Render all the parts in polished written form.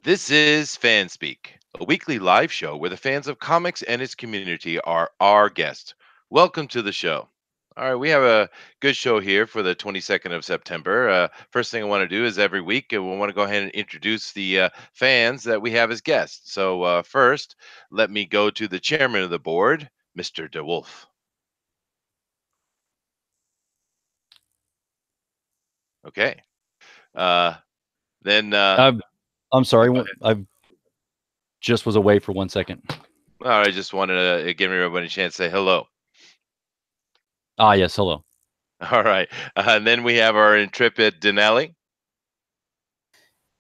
This is FanSpeak, a weekly live show where the fans of comics and its community are our guests. Welcome to the show. All right, we have a good show here for the 22nd of September. First thing I want to do is every week, we want to go ahead and introduce the fans that we have as guests. So, first, let me go to the chairman of the board, Mr. DeWolf. Okay. Uh, then, I'm sorry. go ahead. I just was away for 1 second. All right, I just wanted to give everybody a chance to say hello. Ah, yes. Hello. All right. And then we have our intrepid Denali.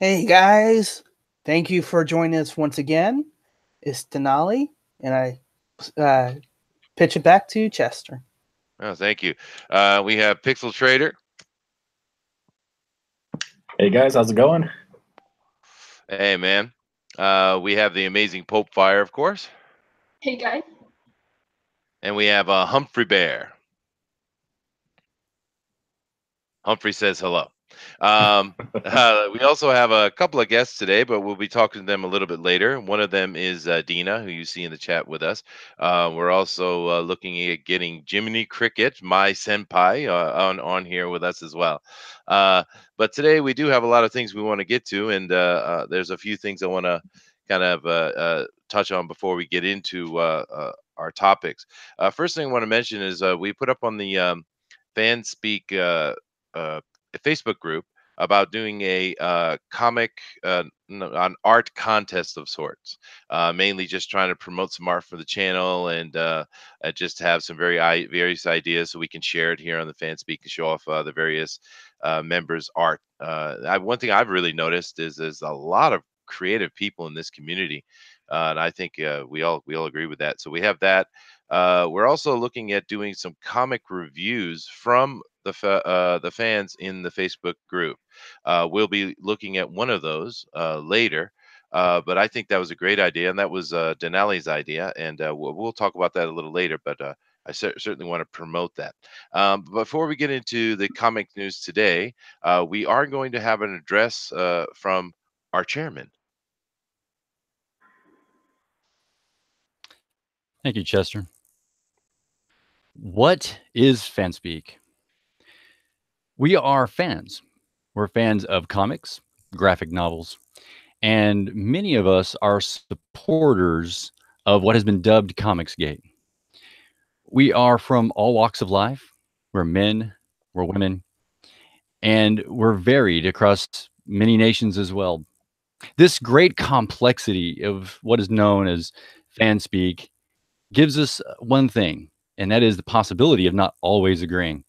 Hey guys, thank you for joining us once again. It's Denali, and I pitch it back to Chester. Oh, thank you. We have Pixel Trader. Hey guys, how's it going? Hey, man. We have the amazing Pope Fire, of course. Hey guys. And we have Humphrey Bear. Humphrey says hello. We also have a couple of guests today, but we'll be talking to them a little bit later. One of them is Dina, who you see in the chat with us. We're also looking at getting Jiminy Cricket, my senpai, on here with us as well. But today we do have a lot of things we want to get to, and there's a few things I want to kind of touch on before we get into our topics. First thing I want to mention is we put up on the FanSpeak Facebook group about doing a comic an art contest of sorts, mainly just trying to promote some art for the channel and just have some various ideas so we can share it here on the FanSpeak and show off the various members' art. One thing I've really noticed is there's a lot of creative people in this community, and I think we all agree with that. So we have that. We're also looking at doing some comic reviews from the fans in the Facebook group. We'll be looking at one of those later. But I think that was a great idea, and that was Denali's idea, and we'll talk about that a little later. But I certainly want to promote that. Before we get into the comic news today, we are going to have an address from our chairman. Thank you, Chester. What is FanSpeak? We are fans. We're fans of comics, graphic novels, and many of us are supporters of what has been dubbed Comicsgate. We are from all walks of life. We're men, we're women, and we're varied across many nations as well. This great complexity of what is known as FanSpeak gives us one thing, and that is the possibility of not always agreeing.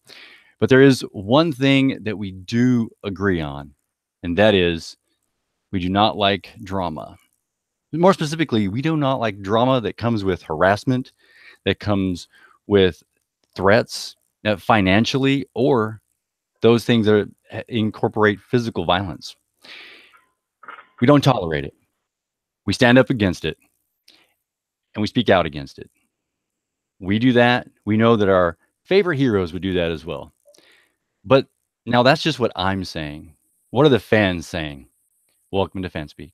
But there is one thing that we do agree on, and that is we do not like drama. More specifically, we do not like drama that comes with harassment, that comes with threats financially, or those things that incorporate physical violence. We don't tolerate it. We stand up against it, and we speak out against it. We do that. We know that our favorite heroes would do that as well. But now that's just what I'm saying. What are the fans saying? Welcome to FanSpeak.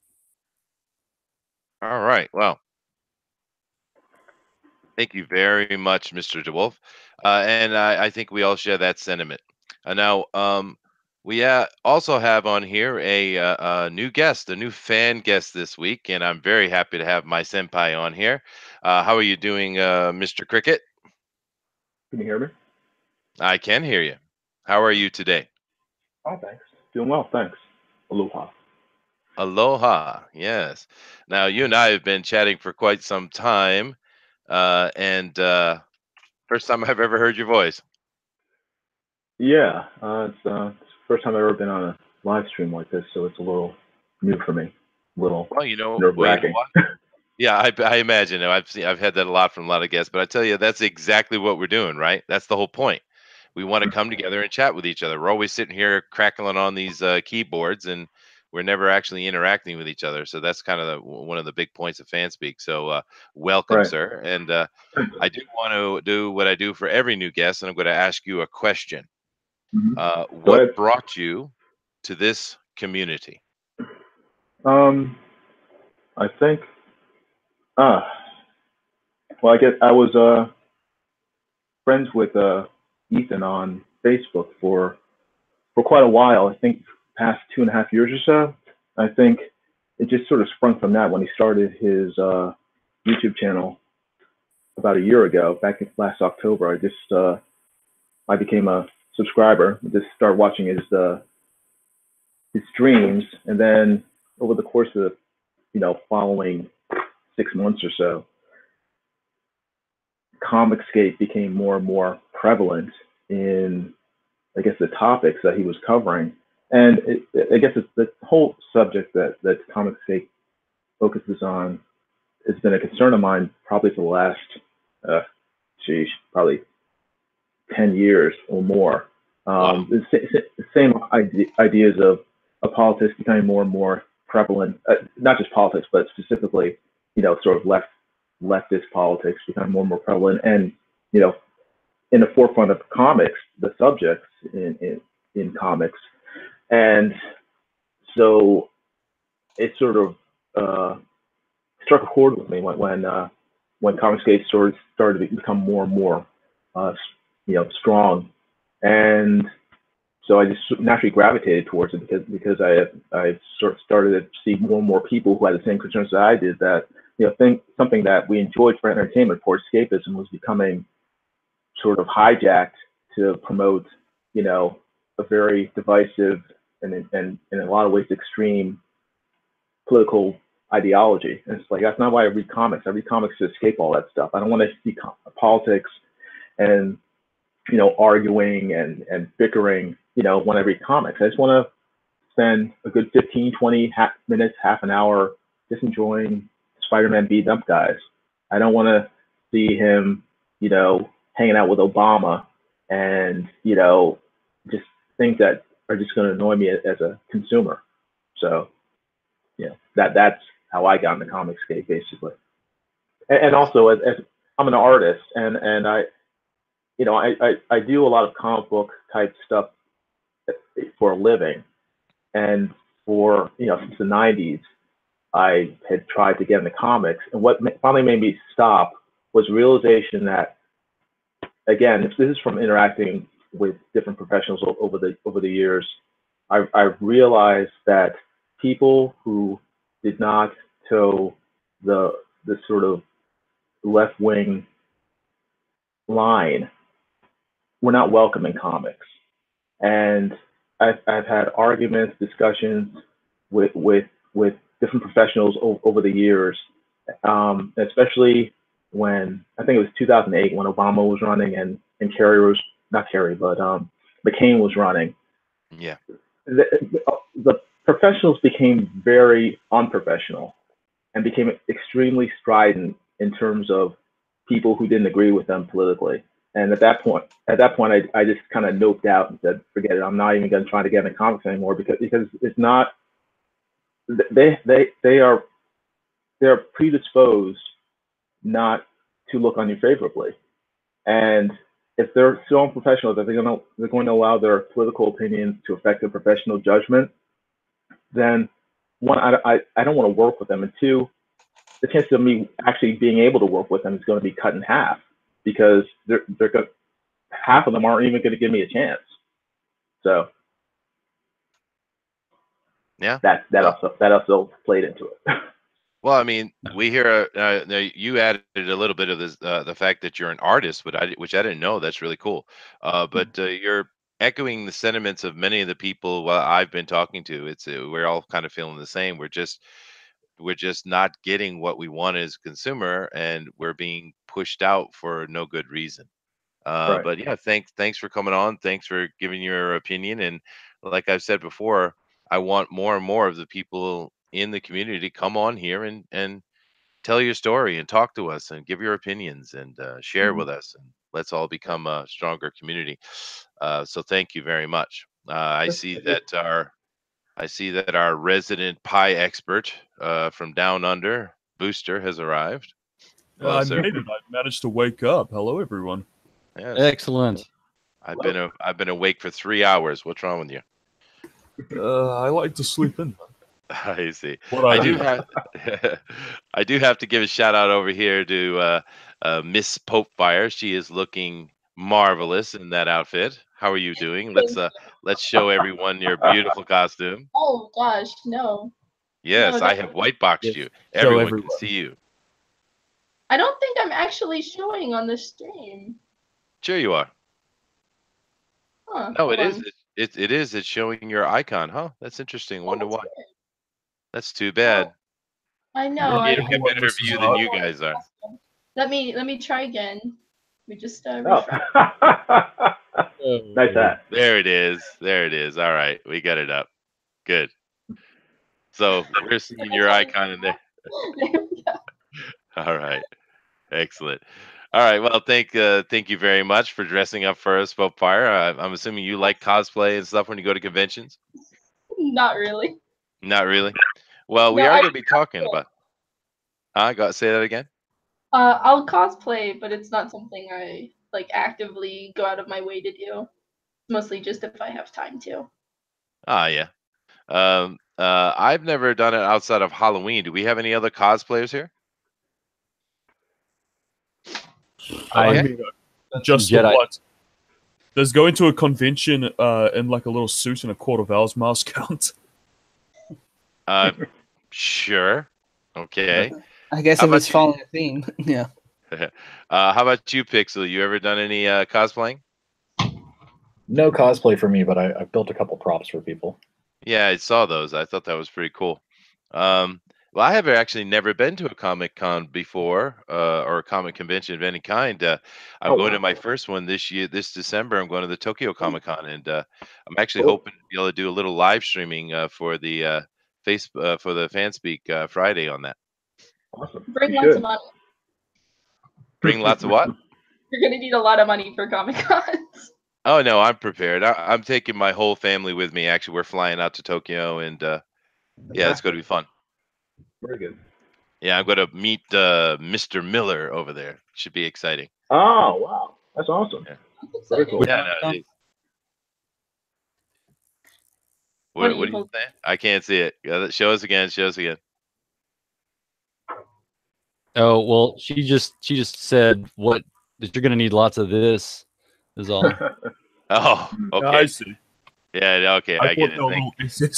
All right. Well, thank you very much, Mr. DeWolf. And I think we all share that sentiment. Now, we also have on here a new guest, a new fan guest this week, and I'm very happy to have my senpai on here. How are you doing, Mr. Cricket? Can you hear me? I can hear you. How are you today? Oh, thanks. Doing well, thanks. Aloha. Aloha. Yes. Now, you and I have been chatting for quite some time, and first time I've ever heard your voice. Yeah, it's the first time I've ever been on a live stream like this, so it's a little new for me. A little nerve-wracking. What? Yeah, I imagine. I've had that a lot from a lot of guests, but I tell you, that's exactly what we're doing, right? That's the whole point. We want to come together and chat with each other. We're always sitting here crackling on these keyboards, and we're never actually interacting with each other. So that's kind of one of the big points of FanSpeak. So welcome, Right. sir. And I do want to do what I do for every new guest, and I'm going to ask you a question. Go What ahead. brought you to this community? I think. Well, I guess I was friends with Ethan on Facebook for quite a while. I think past 2.5 years or so. I think it just sort of sprung from that when he started his YouTube channel about a year ago, back in last October. I became a subscriber. I just started watching his streams, and then over the course of following 6 months or so, Comicscape became more and more prevalent in, I guess, the topics that he was covering. And I guess it's the whole subject that Comicscape focuses on has been a concern of mine probably for the last, probably 10 years or more. Wow. The same ideas of politics becoming more and more prevalent, not just politics, but specifically, sort of leftist politics becoming more and more prevalent, and in the forefront of comics, the subjects in comics. And so it sort of struck a chord with me when Comicscape started to become more and more strong, and so I just naturally gravitated towards it because I sort of started to see more and more people who had the same concerns that I did, that something that we enjoyed for entertainment, for escapism, was becoming sort of hijacked to promote a very divisive and in a lot of ways extreme political ideology. And it's like, that's not why I read comics. I read comics to escape all that stuff. I don't want to see politics and arguing and bickering when I read comics. I just want to spend a good 15, 20 minutes, half an hour just enjoying Spider-Man beating up guys. I don't want to see him hanging out with Obama and just things that are just going to annoy me as a consumer. So that's how I got into Comicscape, basically. And also, as I'm an artist, and I do a lot of comic book type stuff for a living, and for since the 90s, I had tried to get into comics, and what finally made me stop was realization that, again, this is from interacting with different professionals over the years. I realized that people who did not toe the sort of left-wing line were not welcome in comics. And I've had arguments, discussions with different professionals over the years, especially when I think it was 2008 when Obama was running and Kerry was not Kerry, but McCain was running. Yeah, the professionals became very unprofessional and became extremely strident in terms of people who didn't agree with them politically. And at that point, I just kind of noped out and said, forget it. I'm not even going to try to get into comics anymore because it's not. They're predisposed not to look on you favorably, and if they're so unprofessional that they're going to allow their political opinions to affect their professional judgment, then one, I don't want to work with them, and two, the chance of me actually being able to work with them is going to be cut in half, because half of them aren't even going to give me a chance. So yeah, that also played into it. Well, I mean, we hear you added a little bit of this, the fact that you're an artist, which I didn't know. That's really cool. But you're echoing the sentiments of many of the people I've been talking to. It's we're all kind of feeling the same. We're just not getting what we want as a consumer, and we're being pushed out for no good reason. Right. But yeah, thanks for coming on. Thanks for giving your opinion. And like I've said before, I want more and more of the people in the community to come on here and tell your story and talk to us and give your opinions and share with us, and let's all become a stronger community. So thank you very much. I see that our resident pie expert from down under, Booster, has arrived. Hello, I sir. made it. I managed to wake up. Hello, everyone. Yes. Excellent. I've been awake for 3 hours. What's wrong with you? I like to sleep in. I see. What I do do. have I do have to give a shout out over here to Miss Popefire. She is looking marvelous in that outfit. How are you doing? Let's show everyone your beautiful costume. Oh gosh, no. Yes, No, I have white boxed Yes, you. show Everyone can everyone. see you. I don't think I'm actually showing on the stream. Sure you are. Huh, No, hold it is. on. It is. It's showing your icon, huh? That's interesting. Oh, Wonder that's why. weird. That's too bad. I You know. won't I It'll know get what better this is view don't than about. you know guys are. Let me try again. We just Oh. refresh. Nice hat. There it is. There it is. All right, we got it up. Good. So we're seeing your icon in there. There we go. All right. Excellent. All right. Well, thank you very much for dressing up for us, Fire. I'm assuming you like cosplay and stuff when you go to conventions. Not really. Not really. Well, we No, are I going to be talking about. Say that again. I'll cosplay, but it's not something I like actively go out of my way to do. Mostly just if I have time to. Ah, yeah. I've never done it outside of Halloween. Do we have any other cosplayers here? I mean, just the Jedi. what? Does going to a convention in like a little suit and a Court of Owls mask count? Sure. Okay. I guess How if it's about you? following a theme, yeah. How about you, Pixel? You ever done any cosplaying? No cosplay for me, but I've built a couple props for people. Yeah, I saw those. I thought that was pretty cool. Well, I have actually never been to a Comic Con before, or a comic convention of any kind. I'm going to my first one this year, this December. I'm going to the Tokyo Comic Con, and I'm actually Cool. hoping to be able to do a little live streaming for the for the FanSpeak Friday on that. Awesome. Bring You lots of should. money. Bring lots of what? You're gonna need a lot of money for Comic Cons. Oh no, I'm prepared. I'm taking my whole family with me. Actually, we're flying out to Tokyo, and yeah, it's going to be fun. Very good. Yeah, I'm going to meet Mr. Miller over there. Should be exciting. Oh, wow. That's awesome. Yeah. Very cool. Yeah, no, it is. What are you saying? I can't see it. Show us again. Show us again. Oh well, she just said what that you're gonna need lots of this is all. Oh, okay. I see. Yeah, okay, I get it. He's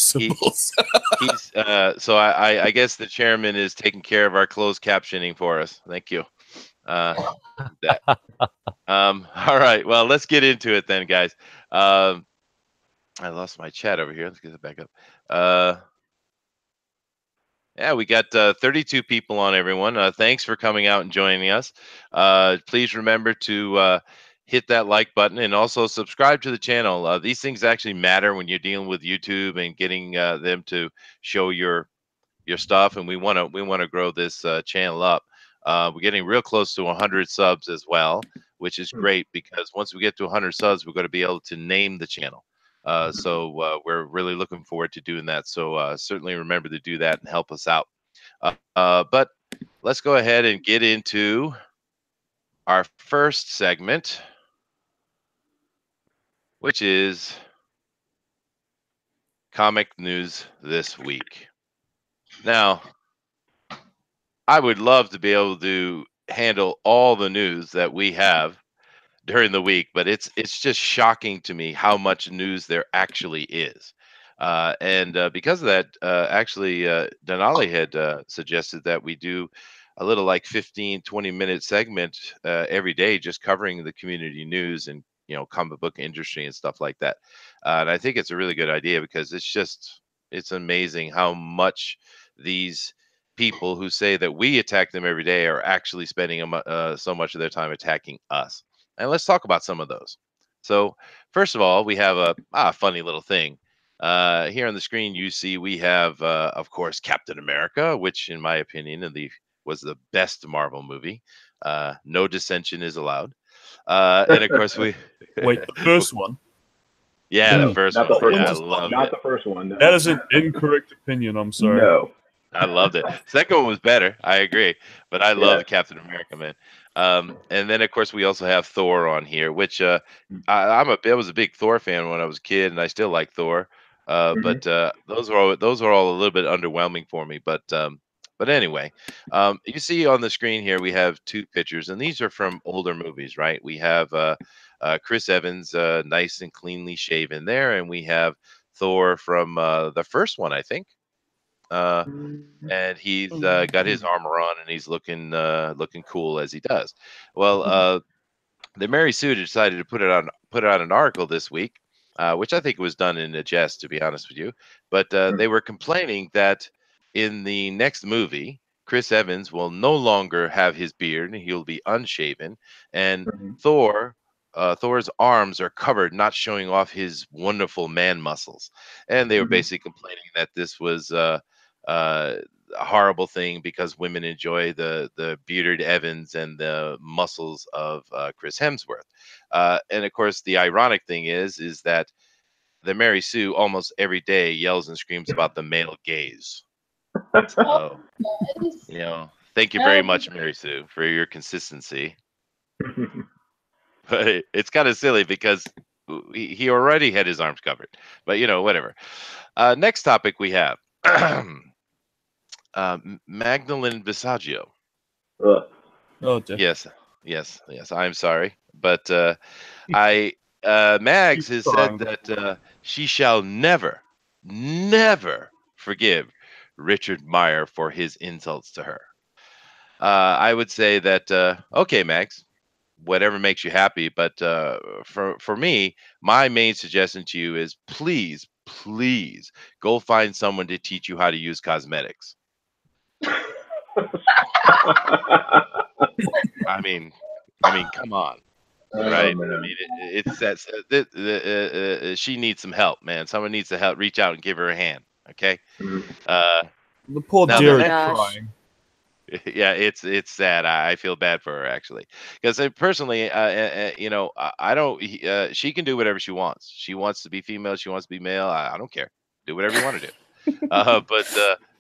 so I guess the chairman is taking care of our closed captioning for us. Thank you. That. All right. Well, let's get into it then, guys. I lost my chat over here. Let's get it back up. Yeah, we got 32 people on, everyone. Thanks for coming out and joining us. Please remember to hit that like button and also subscribe to the channel. These things actually matter when you're dealing with YouTube and getting them to show your stuff. And we want to grow this channel up. We're getting real close to 100 subs as well, which is great because once we get to 100 subs, we're going to be able to name the channel. So we're really looking forward to doing that. So certainly remember to do that and help us out. But let's go ahead and get into our first segment, which is comic news this week. Now, I would love to be able to handle all the news that we have during the week, but it's just shocking to me how much news there actually is. And because of that, actually, Denali had suggested that we do a little like 15-20 minute segment every day, just covering the community news and comic book industry and stuff like that. And I think it's a really good idea because it's amazing how much these people who say that we attack them every day are actually spending so much of their time attacking us. And let's talk about some of those. So first of all, we have a funny little thing. Here on the screen, you see we have, of course, Captain America, which in my opinion was the best Marvel movie. No dissension is allowed. And of course we... Wait, the first one? Yeah, No, the first not one. the first Yeah, I one. love Not it. the first one. No. That is an incorrect opinion. I'm sorry. No. I loved it. Second one was better. I agree, but I love Captain America, man. And then of course we also have Thor on here, which I was a big Thor fan when I was a kid, and I still like Thor. But those are all a little bit underwhelming for me. But But anyway, you see on the screen here we have two pictures, and these are from older movies, right? We have Chris Evans, nice and cleanly shaven there, and we have Thor from the first one, I think. And he's got his armor on, and he's looking cool as he does. Well, the Mary Sue decided to put out an article this week, which I think was done in a jest, to be honest with you. But they were complaining that in the next movie, Chris Evans will no longer have his beard; and he'll be unshaven, and Thor's arms are covered, not showing off his wonderful man muscles. And they were basically complaining that this was a horrible thing because women enjoy the bearded Evans and the muscles of Chris Hemsworth. And of course, the ironic thing is that the Mary Sue almost every day yells and screams about the male gaze. So, thank you very much, Mary Sue, for your consistency. But it's kind of silly because he already had his arms covered. But whatever. Next topic we have. Magdalene Visaggio. Oh, dear. Yes. I'm sorry, but Mags has said that she shall never forgive Richard Meyer for his insults to her. I would say that okay, Mags, whatever makes you happy, but for me, my main suggestion to you is please go find someone to teach you how to use cosmetics. I mean, come on, right? Man. I mean, it's that she needs some help, man. Someone needs to help, reach out and give her a hand. Okay. The poor Now dear the is next- crying. Yeah, it's sad. I feel bad for her actually, because personally, I don't. She can do whatever she wants. She wants to be female. She wants to be male. I don't care. Do whatever you want to do.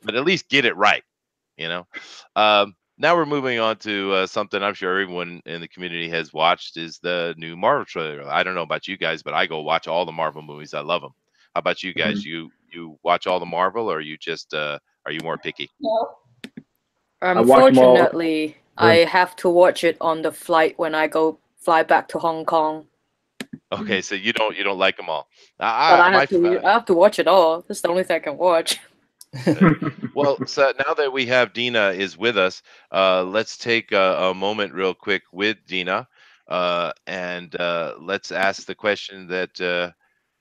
But at least get it right. Now we're moving on to something I'm sure everyone in the community has watched is the new Marvel trailer. I don't know about you guys, but I go watch all the Marvel movies. I love them. How about you guys? You watch all the Marvel, or you just are you more picky? No. watch 'em all. Unfortunately, I have to watch it on the flight when I fly back to Hong Kong. Okay, so you don't like them all. But I have to watch it all. That's the only thing I can watch. Well, so now that we have Dina is with us, let's take a moment real quick with Dina, and let's ask the question that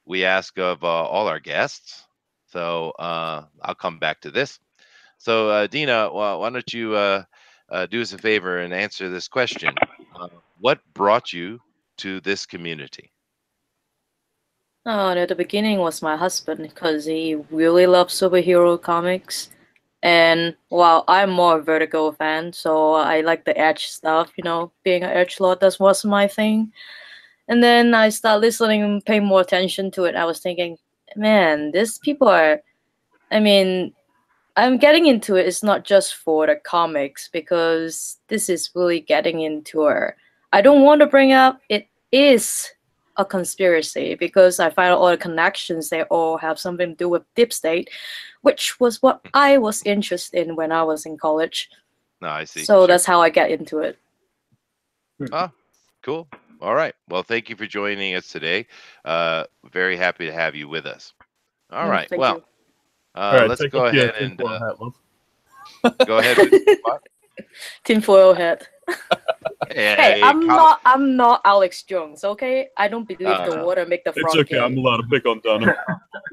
we ask of all our guests. So I'll come back to this. So Dina, why don't you do us a favor and answer this question? What brought you to this community? At the beginning was my husband because he really loves superhero comics. And while I'm more a Vertigo fan, so I like the Edge stuff, being an Edgelord, that was my thing. And then I started listening and paying more attention to it. I was thinking, man, these people I'm getting into it. It's not just for the comics because this is really getting into her. I don't want to bring up it is a conspiracy because I find all the connections, they all have something to do with Deep State, which was what I was interested in when I was in college. No, I see. So that's how I get into it. Cool. All right. Well, thank you for joining us today. Very happy to have you with us. All right. Thank Well, you. let's go ahead and go ahead with what? Tinfoil hat. Hey, I'm not Alex Jones, okay? I don't believe the water make the frog. It's okay. gay. I'm allowed to pick on Donna.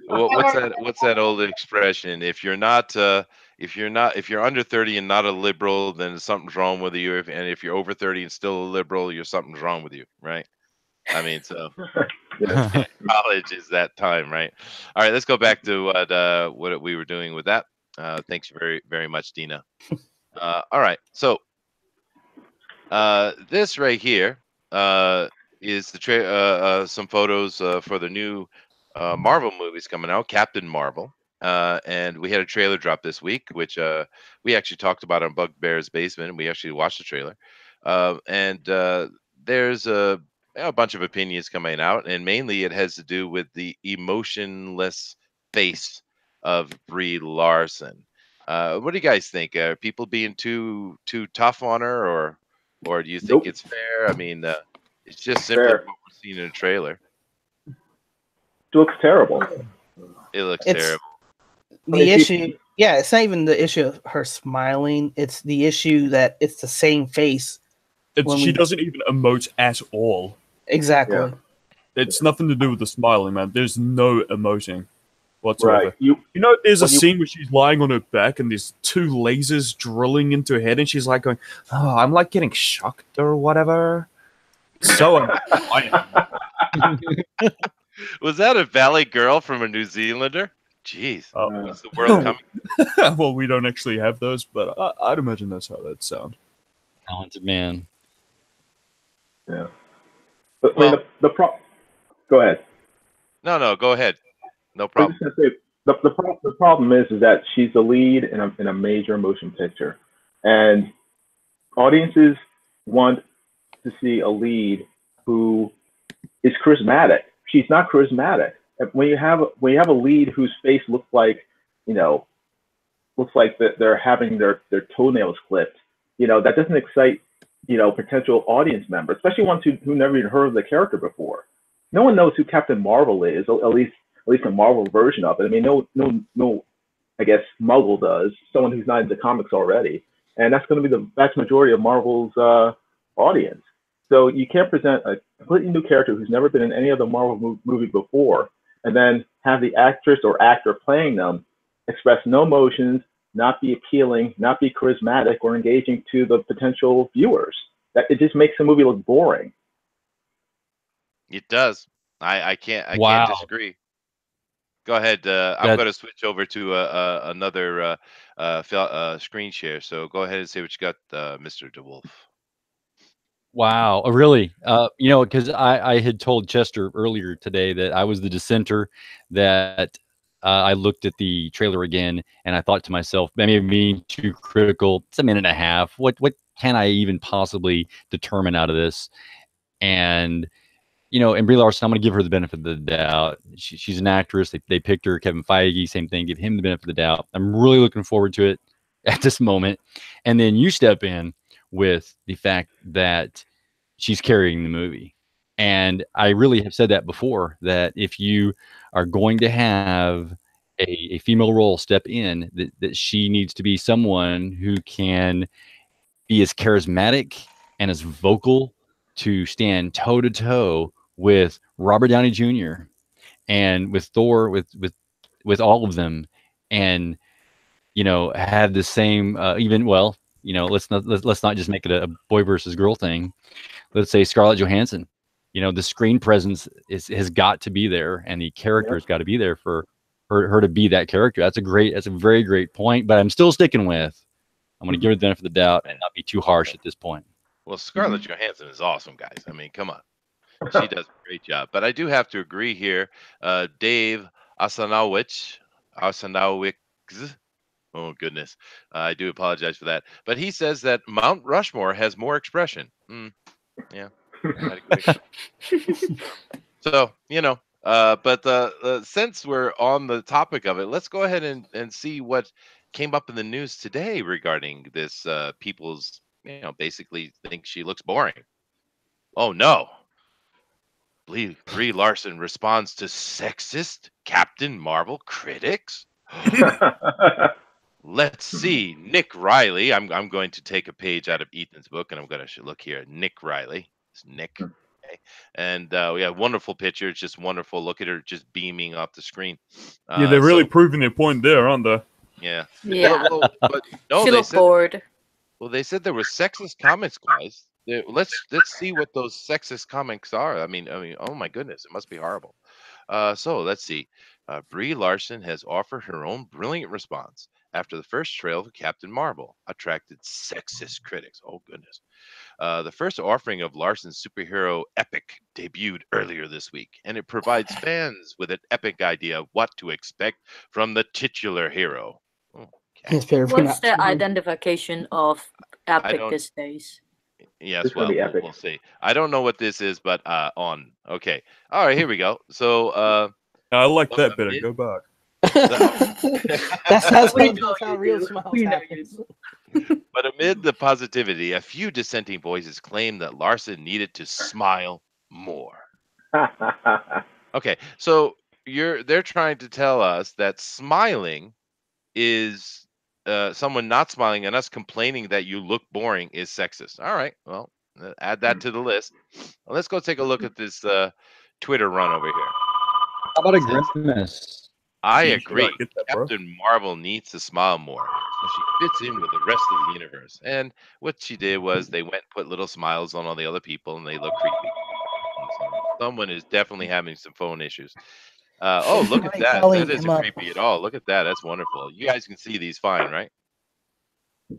What's that old expression? If you're under 30 and not a liberal, then something's wrong with you. And if you're over 30 and still a liberal, something's wrong with you, right? I mean, so college is that time, right? All right, let's go back to what we were doing with that. Thanks very, very much, Dina. All right, so this right here is the some photos for the new Marvel movies coming out, Captain Marvel. And we had a trailer drop this week, which we actually talked about on Bugbear's Basement, and we actually watched the trailer. And there's a bunch of opinions coming out, and mainly it has to do with the emotionless face of Brie Larson. What do you guys think? Are people being too tough on her, or do you think Nope. it's fair? I mean, it's just simply Fair. what we're seeing in the trailer. It looks terrible. It looks It's terrible. the issue. Yeah, it's not even the issue of her smiling. It's the issue that it's the same face. She doesn't even emote at all. Exactly. Yeah. It's nothing to do with the smiling, man. There's no emoting whatsoever. Right. You know, there's a scene where she's lying on her back and there's 2 lasers drilling into her head, and she's like going, "Oh, I'm like getting shocked or whatever." So Was that a Valley Girl from a New Zealander? Jeez, what's the world coming? well, we don't actually have those, but I'd imagine that's how that'd sound. Talented man. Yeah. But I mean, go ahead. No, go ahead. No I was problem. just gonna say, the problem is that she's the lead in a major motion picture, and audiences want to see a lead who is charismatic. She's not charismatic. When you have a lead whose face looks like that they're having their toenails clipped, that doesn't excite potential audience members, especially ones who never even heard of the character before. No one knows who Captain Marvel is, at least a Marvel version of it. I mean, no, I guess Muggle does, someone who's not into comics already, and that's going to be the vast majority of Marvel's audience. So you can't present a completely new character who's never been in any other Marvel movie before, and then have the actress or actor playing them express no emotions, not be appealing, not be charismatic or engaging to the potential viewers. That it just makes the movie look boring. It does. I can't disagree. Go ahead. I'm going to switch over to another screen share. So go ahead and say what you got, Mr. DeWolf. Wow, really? Because I had told Chester earlier today that I was the dissenter, that I looked at the trailer again and I thought to myself, maybe being too critical. It's a minute and a half. What can I even possibly determine out of this? And and Brie Larson, I'm going to give her the benefit of the doubt. She's an actress. They picked her. Kevin Feige, same thing. Give him the benefit of the doubt. I'm really looking forward to it at this moment. And then you step in with the fact that she's carrying the movie. And I really have said that before, that if you are going to have a female role step in, that she needs to be someone who can be as charismatic and as vocal to stand toe to toe with Robert Downey Jr. and with Thor, with all of them, and have the same let's not just make it a boy versus girl thing. Let's say Scarlett Johansson. The screen presence has got to be there, and the character has got to be there for her to be that character. That's a very great point. But I'm still sticking with, I'm going to give her the benefit of the doubt and not be too harsh at this point. Well, Scarlett Johansson is awesome, guys. I mean, come on. She does a great job. But I do have to agree here. Dave Asanowicz. Oh, goodness. I do apologize for that. But he says that Mount Rushmore has more expression. Yeah. So, but since we're on the topic of it, let's go ahead and see what came up in the news today regarding this. People's, basically think she looks boring. Oh, no. Brie Larson responds to sexist Captain Marvel critics. Let's see. Nick Riley. I'm going to take a page out of Ethan's book, and I'm going to look here. Nick Riley. It's Nick. Okay. And we have wonderful picture. It's just wonderful. Look at her just beaming off the screen. Yeah, they're really proving their point there, aren't they? Yeah. Yeah. But no, she looked bored. Well, they said there were sexist comics, guys. Let's see what those sexist comics are. I mean, oh my goodness, it must be horrible. So let's see. Brie Larson has offered her own brilliant response after the first trailer of Captain Marvel attracted sexist critics. Oh goodness. The first offering of Larson's superhero epic debuted earlier this week, and it provides fans with an epic idea of what to expect from the titular hero. Okay. What's the identification of epic these days? Yes, well, we'll see. I don't know what this is, but on. Okay. All right, here we go. So I like that better. Go back. That's how real smiles happens. But amid the positivity, a few dissenting voices claimed that Larson needed to smile more. Okay, so they're trying to tell us that smiling is someone not smiling and us complaining that you look boring is sexist. All right, well, add that to the list. Well, let's go take a look at this Twitter run over here. How about a grimace? I Yeah, agree. get that, bro. Captain Marvel needs to smile more so she fits in with the rest of the universe. And what she did was they went and put little smiles on all the other people, and they look creepy. And so someone is definitely having some phone issues. Oh, look at Hi, that. Colleen, That isn't come up. creepy at all. Look at that. That's wonderful. You guys can see these fine, right? Did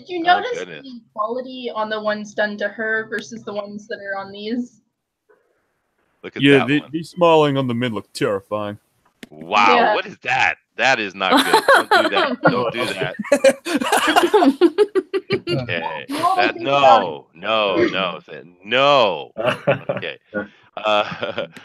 you Oh, notice goodness. the quality on the ones done to her versus the ones that are on these? Look at Yeah, that one. the smiling on the men look terrifying. Wow, Yeah. what is that? That is not good. Don't do that. Don't do that. Okay. No. Okay.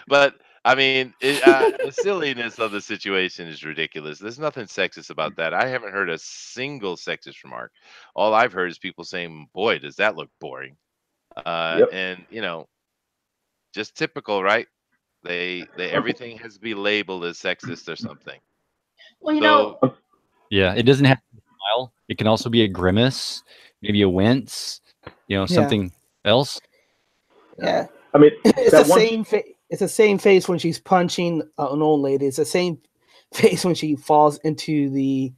But I mean, the silliness of the situation is ridiculous. There's nothing sexist about that. I haven't heard a single sexist remark. All I've heard is people saying, "Boy, does that look boring." Yep. And just typical, right? They everything has to be labeled as sexist or something. Well, you So- know, Yeah, it doesn't have to be a smile. It can also be a grimace, maybe a wince, something else. Yeah, I mean, it's that the one- same. It's the same face when she's punching an old lady. It's the same face when she falls into the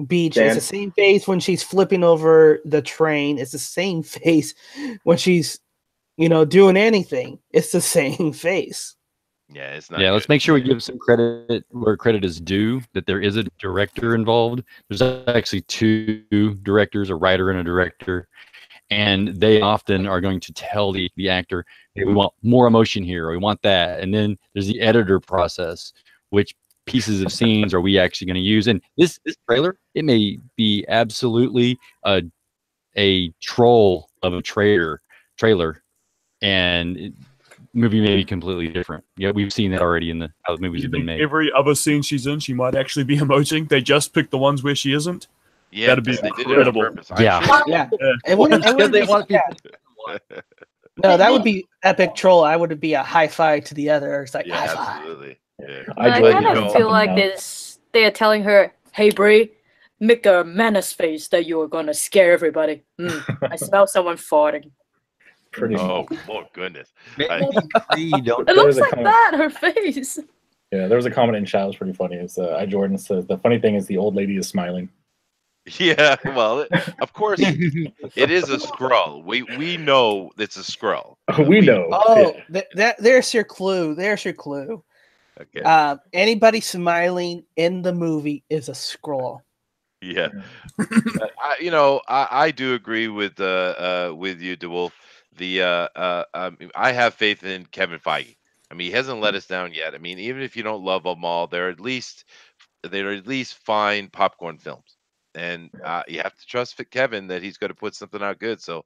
beach. Dan? It's the same face when she's flipping over the train. It's the same face when she's, doing anything. It's the same face. Yeah, it's not. Yeah, let's good. make sure we give some credit where credit is due, that there is a director involved. There's actually two directors, a writer and a director, and they often are going to tell the actor, hey, we want more emotion here, or we want that. And then there's the editor process, which pieces of scenes are we actually going to use? And this trailer, it may be absolutely a troll of a trailer, and movie may be completely different. Yeah, we've seen that already in how the movies You have been think made. every other scene she's in, she might actually be emoting? They just picked the ones where she isn't? Yeah, That'd be they did it on incredible. purpose. I'm Yeah. sure. Yeah, Yeah. it wouldn't. It wouldn't they be want so people. bad. No, that would be epic troll. I would be a high five to the other. It's like Yeah, high five. absolutely. Yeah. I I enjoyed kind it. of feel like they are telling her, "Hey, Brie, make a menace face that you are gonna scare everybody." I smell someone farting. Pretty Oh, much. oh goodness. Maybe I- Kree don't. It There looks was a like comment. that. Her face. Yeah, there was a comment in chat that was pretty funny. It's I Jordan says the funny thing is the old lady is smiling. Yeah, well, of course, it is a scroll. We know it's a scroll. We know. Oh, Yeah. there's your clue. There's your clue. Okay. Anybody smiling in the movie is a scroll. Yeah. I do agree with you, DeWolf. I have faith in Kevin Feige. I mean, he hasn't let us down yet. I mean, even if you don't love them all, they're at least fine popcorn films. And you have to trust Kevin that he's going to put something out good. So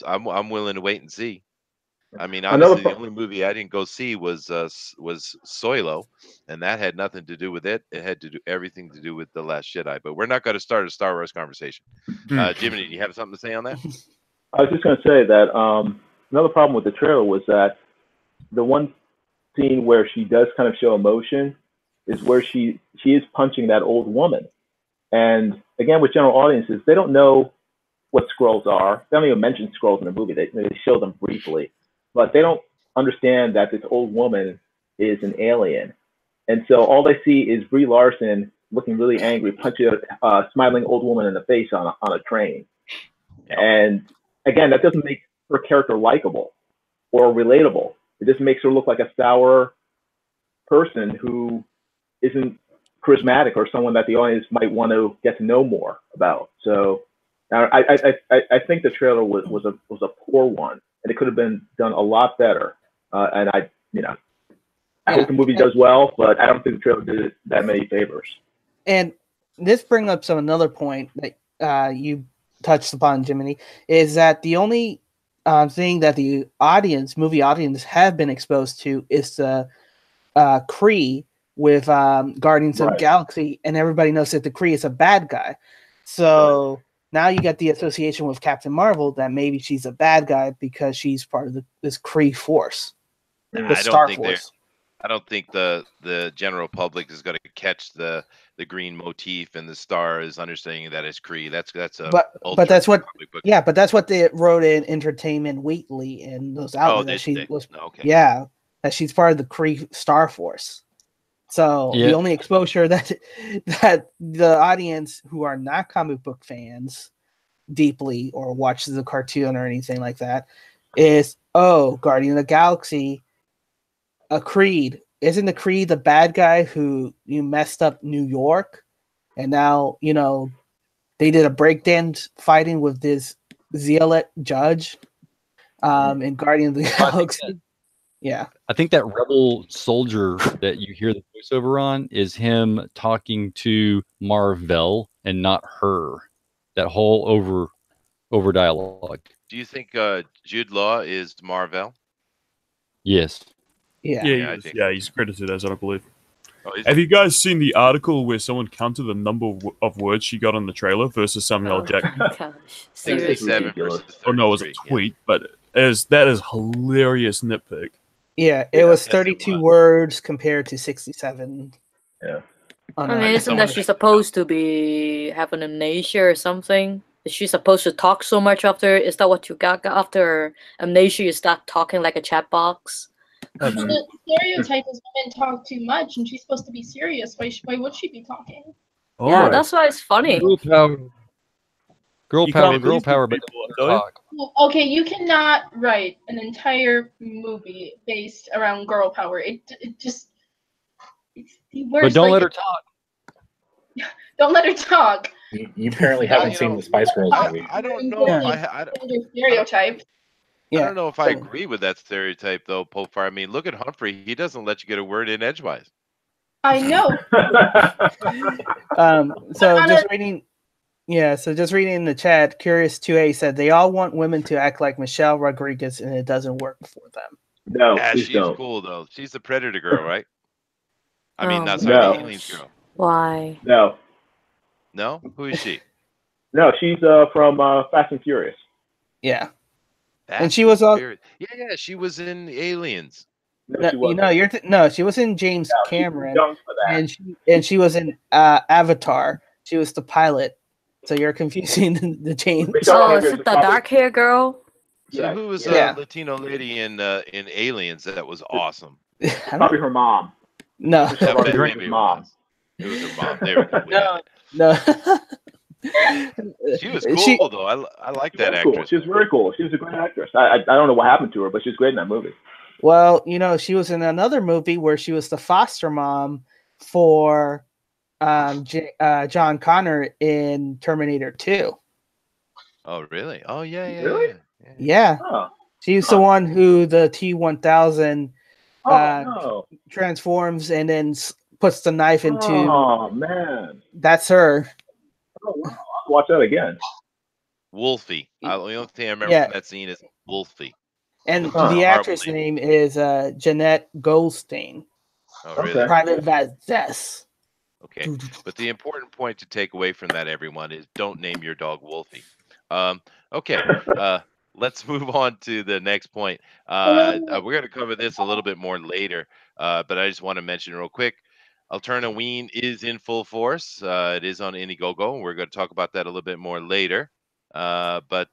I'm willing to wait and see. I mean, honestly, the only movie I didn't go see was Solo, and that had nothing to do with it. It had to do everything to do with The Last Jedi. But we're not going to start a Star Wars conversation. Jiminy, do you have something to say on that? I was just going to say that another problem with the trailer was that the one scene where she does kind of show emotion is where she is punching that old woman. And again, with general audiences, they don't know what scrolls are. They don't even mention scrolls in the movie. They show them briefly, but they don't understand that this old woman is an alien. And so all they see is Brie Larson looking really angry, punching a smiling old woman in the face on a train. And again, that doesn't make her character likable or relatable. It just makes her look like a sour person who isn't charismatic or someone that the audience might want to get to know more about. So I think the trailer was a poor one, and it could have been done a lot better. And I hope the movie does well, but I don't think the trailer did it that many favors. And this brings up another point that you touched upon, Jiminy, is that the only thing that the movie audience, have been exposed to is the Kree with Guardians of the Right. Galaxy, and everybody knows that the Kree is a bad guy. So now you got the association with Captain Marvel that maybe she's a bad guy because she's part of this Kree force, Nah, the I don't Star think Force. I don't think the general public is going to catch the green motif and the star is understanding that it's Kree. That's a But ultra that's what comic book. yeah, but that's what they wrote in Entertainment Weekly and those outlets that did she they? was Okay. yeah, that she's part of the Kree Star Force. So Yeah. the only exposure that the audience who are not comic book fans deeply or watch the cartoon or anything like that is Guardian of the Galaxy, a Creed. Isn't the Creed the bad guy who messed up New York? And now, they did a breakdance fighting with this zealot judge in Guardian of the Galaxy. Yeah. I think that rebel soldier that you hear the voiceover on is him talking to Marvel and not her. That whole over dialogue. Do you think Jude Law is Marvel? Yes. Yeah. He's credited as that, I believe. Oh, is Have he? you guys seen the article where someone counted the number of words she got on the trailer versus Samuel L. Jackson? Gosh, seriously. 67 ridiculous. versus 33. Oh no, it was a tweet, but that is hilarious nitpick. Yeah, it was Yes, it 32 was. words compared to 67. Yeah. On I mean, a- isn't that she's supposed to be having amnesia or something? Is she supposed to talk so much after? Is that what you got after amnesia? You start talking like a chat box. The stereotype is women talk too much, and she's supposed to be serious. Why would she be talking? Oh, Yeah, that's why it's funny. Girl power. Girl You power, can't girl please power, but people, don't don't you? talk. Well, okay, you cannot write an entire movie based around girl power. It just it's the worst. But don't like, let her talk. Don't let her talk. You apparently haven't you seen know, the Spice Girls movie. I don't know if I Gender stereotype. I don't know if I so- agree with that stereotype though, Popefire. I mean, look at Humphrey. He doesn't let you get a word in edgewise. I know. So On just a- reading, so just reading in the chat, Curious 2A said they all want women to act like Michelle Rodriguez, and it doesn't work for them. No, Yeah, please she's don't. cool though. She's the Predator girl, right? I mean, Oh, not sorry, no. the Aliens girl. Why? No, No, who is she? no, she's from Fast and Furious. Yeah, That's she was the on- spirit. Yeah, she was in Aliens. No, no, she wasn't. she was in James No, she's Cameron, young for that. and she was in Avatar. She was the pilot. So you're confusing the James. Michelle Oh, is Rodriguez it the probably- dark hair girl? So Yeah, who was yeah. a Latino lady in Aliens that was awesome? I don't- Probably her mom. no, Michelle That Rodriguez's maybe it mom. was. It was her mom. There we go. We got no. it. She was cool though. I like She that was cool. actress. She was very cool. She was a great actress. I don't know what happened to her, but she was great in that movie. Well, she was in another movie where she was the foster mom for John Connor in Terminator 2. Oh really? Oh yeah, yeah. Really? Yeah. Yeah, Oh, she's the one who the T-1000 no. transforms and then puts the knife into. Oh man. That's her. Oh wow. I'll have to watch that again. Wolfie. The only thing I remember Yeah. from that scene is Wolfie. And Oh, the actress horrible name is Jeanette Goldstein. Oh really? Okay. Private Vazes. Okay. But the important point to take away from that, everyone, is don't name your dog Wolfie. Okay. Let's move on to the next point. We're going to cover this a little bit more later, but I just want to mention real quick. Alternaween is in full force. It is on Indiegogo, and we're going to talk about that a little bit more later. But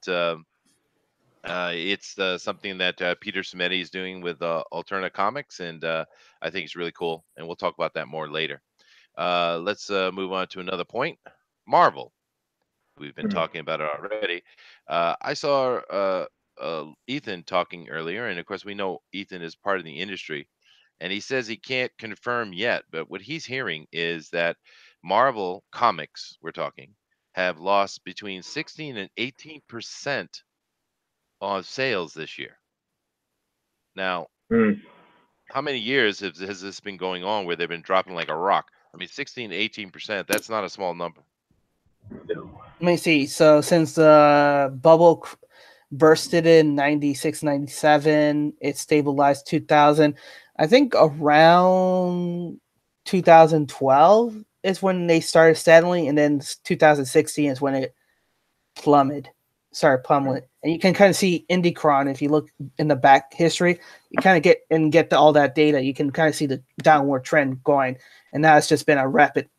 it's something that Peter Simeti is doing with Alterna Comics, and I think it's really cool, and we'll talk about that more later. Let's move on to another point. Marvel. We've been talking about it already. I saw Ethan talking earlier, and of course, we know Ethan is part of the industry, and he says he can't confirm yet, but what he's hearing is that Marvel Comics, we're talking, have lost between 16 and 18% on sales this year. Now, how many years has this been going on where they've been dropping like a rock? I mean, 16 to 18%, that's not a small number. Let me see. So since the bubble bursted in 96, 97, it stabilized 2000. I think around 2012 is when they started settling, and then 2016 is when it started plummeting. And you can kind of see Indicron if you look in the back history. You kind of get to all that data. You can kind of see the downward trend going, and now it's just been a rapid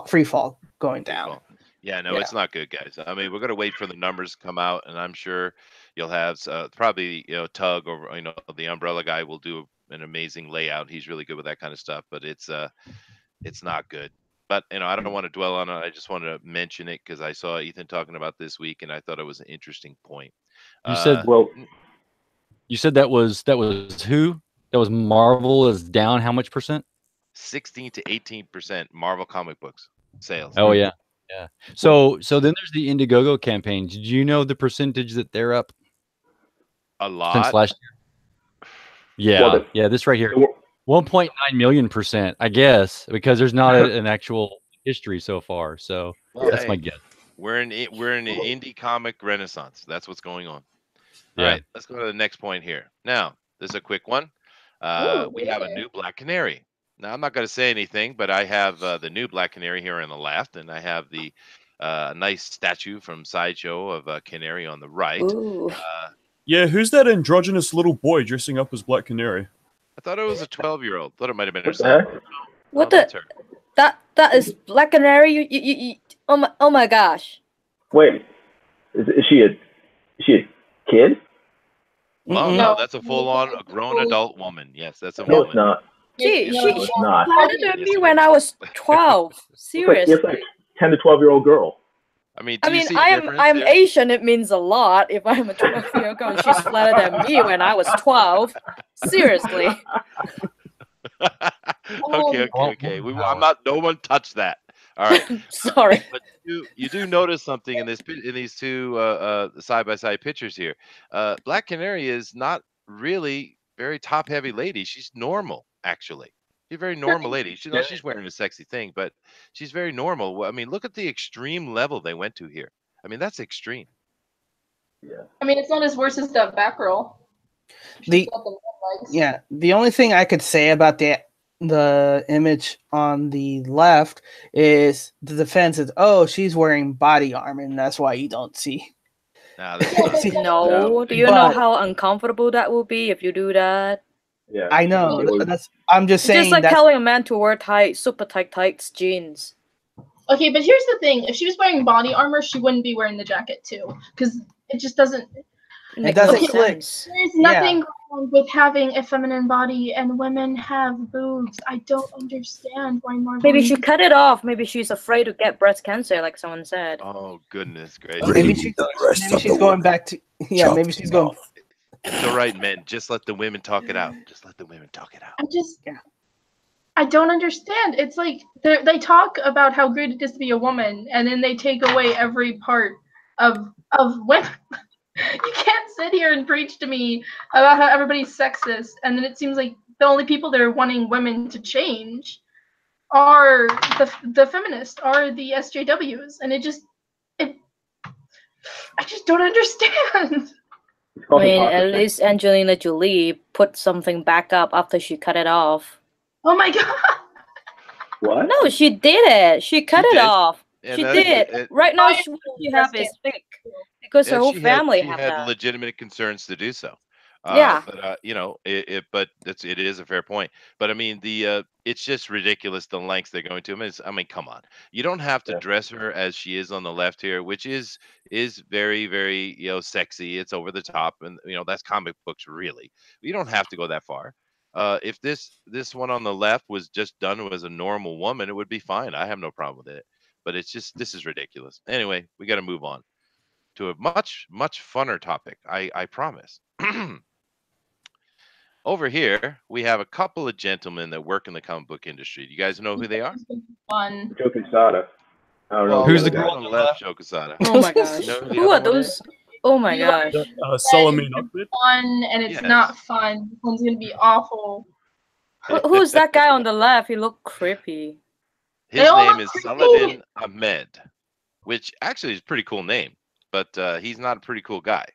free fall going down. Yeah, no, it's not good, guys. I mean, we're gonna wait for the numbers to come out, and I'm sure you'll have probably Tug or the Umbrella guy will do an amazing layout. He's really good with that kind of stuff, but it's not good. But I don't want to dwell on it. I just wanted to mention it because I saw Ethan talking about this week, and I thought it was an interesting point. You said that was who? That was Marvel is down how much percent? 16 to 18% Marvel comic books sales. Oh yeah. Yeah. So then there's the Indiegogo campaign. Did you know the percentage that they're up? A lot since last year. Yeah. Yeah. This right here, 1.9 million%. I guess because there's not an actual history so far. So that's my guess. We're in an indie comic renaissance. That's what's going on. All right. Let's go to the next point here. Now, this is a quick one. We have a new Black Canary. Now, I'm not going to say anything, but I have the new Black Canary here on the left, and I have the nice statue from Sideshow of Canary on the right. Yeah, who's that androgynous little boy dressing up as Black Canary? I thought it was a 12-year-old. Thought it might have been her son. What that is Black Canary? You oh my gosh. Wait, is she a kid? Oh no, that's a full-on grown adult woman. Yes, that's a woman. No, it's not. She not. planted me when I was 12. Seriously. It's like 10 to 12-year-old girl. I mean, I'm Asian. It means a lot. If I'm a 12-year-old girl, she's flatter than me when I was 12. Seriously. Okay. I'm not. No one touched that. All right. Sorry. But you do notice something in these two side-by-side pictures here. Black Canary is not really very top-heavy lady. She's normal, actually. She's a very normal lady. She's wearing a sexy thing, but she's very normal. I mean, look at the extreme level they went to here. I mean, that's extreme. Yeah. I mean, it's not as worse as that Batgirl. The only thing I could say about the image on the left is the defense is, she's wearing body armor, and that's why you don't see. No. Do you know how uncomfortable that will be if you do that? Yeah, I know. I'm just saying. Just like telling a man to wear super tight jeans. Okay, but here's the thing: if she was wearing body armor, she wouldn't be wearing the jacket too, because it just doesn't. It doesn't click. There's nothing wrong with having a feminine body, and women have boobs. I don't understand why more. Maybe she cut it off. Maybe she's afraid to get breast cancer, like someone said. Oh goodness gracious! Maybe she's going back to Maybe she's going. It's all right, men. Just let the women talk it out. Just let the women talk it out. I don't understand. It's like they talk about how great it is to be a woman, and then they take away every part of women. You can't sit here and preach to me about how everybody's sexist, and then it seems like the only people that are wanting women to change are the feminists, are the SJWs, and I just don't understand. I mean, at least Angelina Jolie put something back up after she cut it off. Oh my god! What? No, she did it. She cut it off. And she did. Right now, what she have is fake because her whole family had that. legitimate concerns to do so. Yeah. But it is a fair point. But I mean, it's just ridiculous the lengths they're going to. I mean, come on. You don't have to dress her as she is on the left here, which is very, very sexy. It's over the top, and that's comic books really. You don't have to go that far. If this one on the left was just done as a normal woman, it would be fine. I have no problem with it. But this is ridiculous. Anyway, we got to move on to a much, much funner topic. I promise. Over here, we have a couple of gentlemen that work in the comic book industry. Do you guys know who they are? Fun. Joe Quesada. I don't know. Who's the girl on the left? Joe Quesada. Oh my gosh. Who are those? Oh my gosh. Solomon Ahmed. Fun, and it's not fun. This one's gonna be awful. Who's that guy on the left? He looked creepy. His name is Saladin Ahmed, which actually is a pretty cool name, but he's not a pretty cool guy.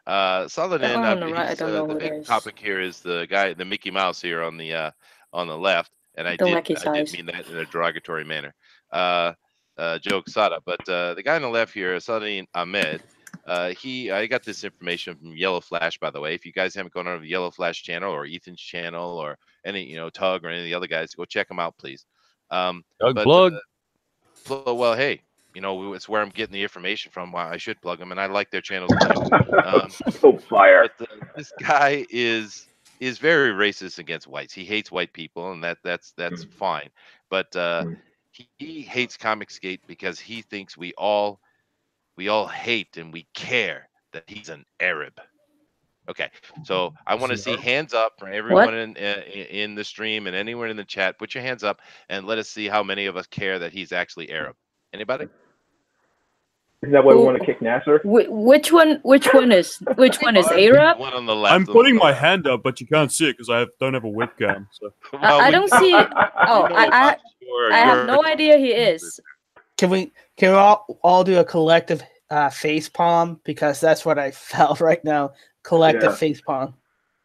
Saladin, on the right, I he's don't know the who it big is. topic here is the guy, the Mickey Mouse here on the left, and I Don't did like his eyes. mean that in a derogatory manner. Joe Quesada, but the guy on the left here, Saladin Ahmed. I got this information from Yellow Flash, by the way. If you guys haven't gone over the Yellow Flash channel or Ethan's channel or any, Tug or any of the other guys, go check them out, please. Doug But plug. well, hey, it's where I'm getting the information from. Why I should plug them, and I like their channels too. So fire. But this guy is very racist against whites. He hates white people, and that's fine. But he hates Comicsgate because he thinks we all hate and we care that he's an Arab. Okay, so I want to see hands up for everyone in the stream and anyone in the chat. Put your hands up and let us see how many of us care that he's actually Arab. Anybody? Is that why we want to kick Nasser? Which one is Arab? One on the left. I'm putting my hand up, but you can't see it because I don't have a webcam. So. I don't see it. Oh, I have no idea he is. Can we all do a collective face palm, because that's what I felt right now. Collective face palm.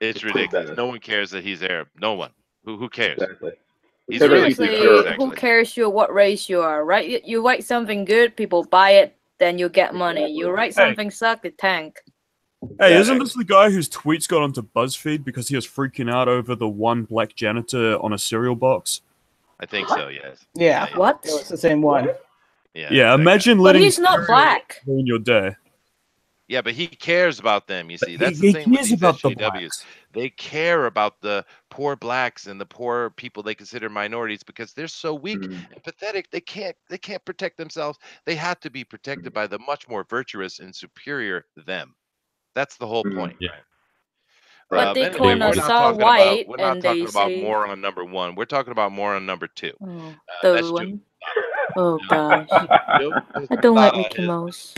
It's ridiculous. No one cares that he's Arab. No one. Who cares? Exactly. He's really Seriously, who cares what race you are, right? You write something good, people buy it, then you get money. You write something suck, it tank. Hey, isn't this the guy whose tweets got onto BuzzFeed because he was freaking out over the one black janitor on a cereal box? I think so, yes. Yeah. What? It's the same one. Yeah, imagine But letting he's not black. ruin your day. Yeah, but he cares about them, you see. That's the thing with these SJWs. They care about the poor blacks and the poor people they consider minorities because they're so weak and pathetic. They can't protect themselves. They have to be protected by the much more virtuous and superior them. That's the whole point. Yeah. But they anyway, call us all white, we're not and talking they about say moron number 1. We're talking about moron number 2. the one. Oh gosh, I don't like Mickey Mouse.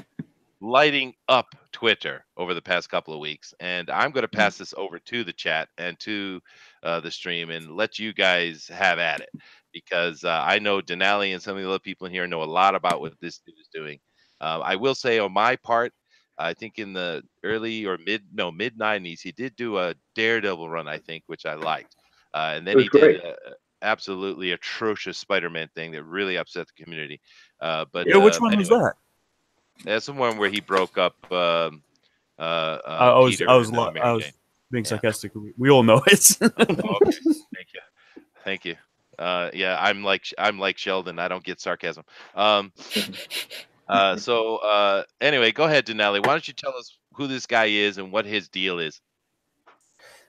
Lighting up Twitter over the past couple of weeks, and I'm going to pass this over to the chat and to the stream and let you guys have at it, because I know Denali and some of the other people in here know a lot about what this dude is doing. I will say on my part, I think in the early or mid 90s, he did do a Daredevil run, I think, which I liked, and then he did absolutely atrocious Spider-Man thing that really upset the community. But which one was that? That's the one where he broke up. I was being sarcastic. We all know it. Okay. Thank you. Yeah, I'm like Sheldon. I don't get sarcasm. So anyway, go ahead, Denali. Why don't you tell us who this guy is and what his deal is?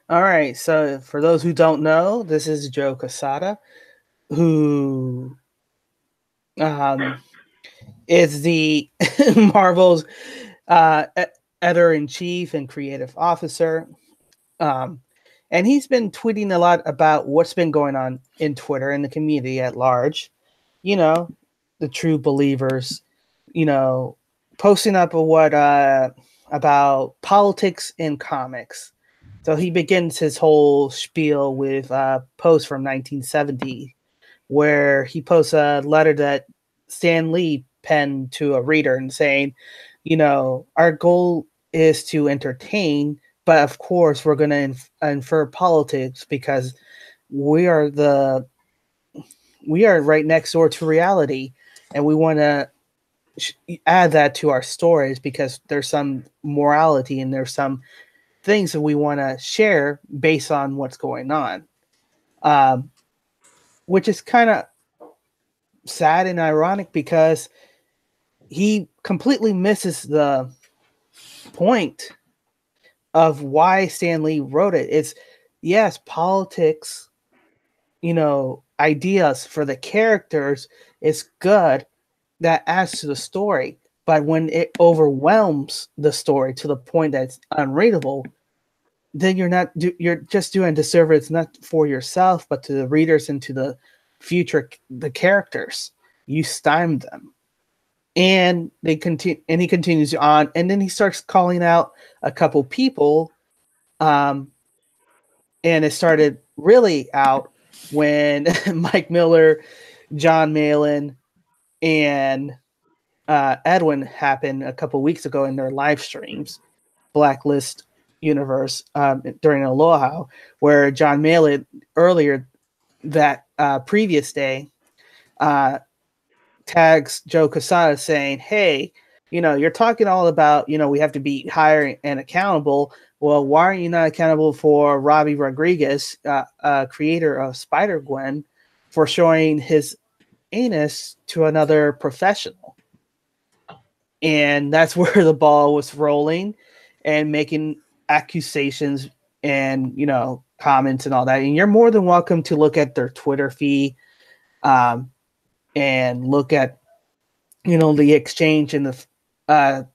All right. So for those who don't know, this is Joe Quesada, who is the Marvel's editor-in-chief and creative officer. And he's been tweeting a lot about what's been going on in Twitter and the community at large. The true believers, posting up about politics in comics. So he begins his whole spiel with a post from 1970 where he posts a letter that Stan Lee penned to a reader and saying, our goal is to entertain, but of course we're going to infer politics because we are right next door to reality, and we want to add that to our stories because there's some morality and there's some things that we want to share based on what's going on, which is kind of sad and ironic because he completely misses the point of why Stan Lee wrote it. It's, yes, politics, ideas for the characters is good. That adds to the story. But when it overwhelms the story to the point that it's unreadable, then you're just doing a disservice not for yourself, but to the readers and to the future, the characters. You stymied them. And he continues on, and then he starts calling out a couple people, and it started really out when Mike Miller, John Malin, and Edwin happened a couple weeks ago in their live streams. Blacklist universe during Aloha, where John Mallet earlier that previous day tags Joe Quesada saying, "Hey, you're talking all about, we have to be higher and accountable. Well, why are you not accountable for Robbie Rodriguez, creator of Spider-Gwen, for showing his anus to another professional?" And that's where the ball was rolling and making accusations and, comments and all that. And you're more than welcome to look at their Twitter feed and look at, the exchange in the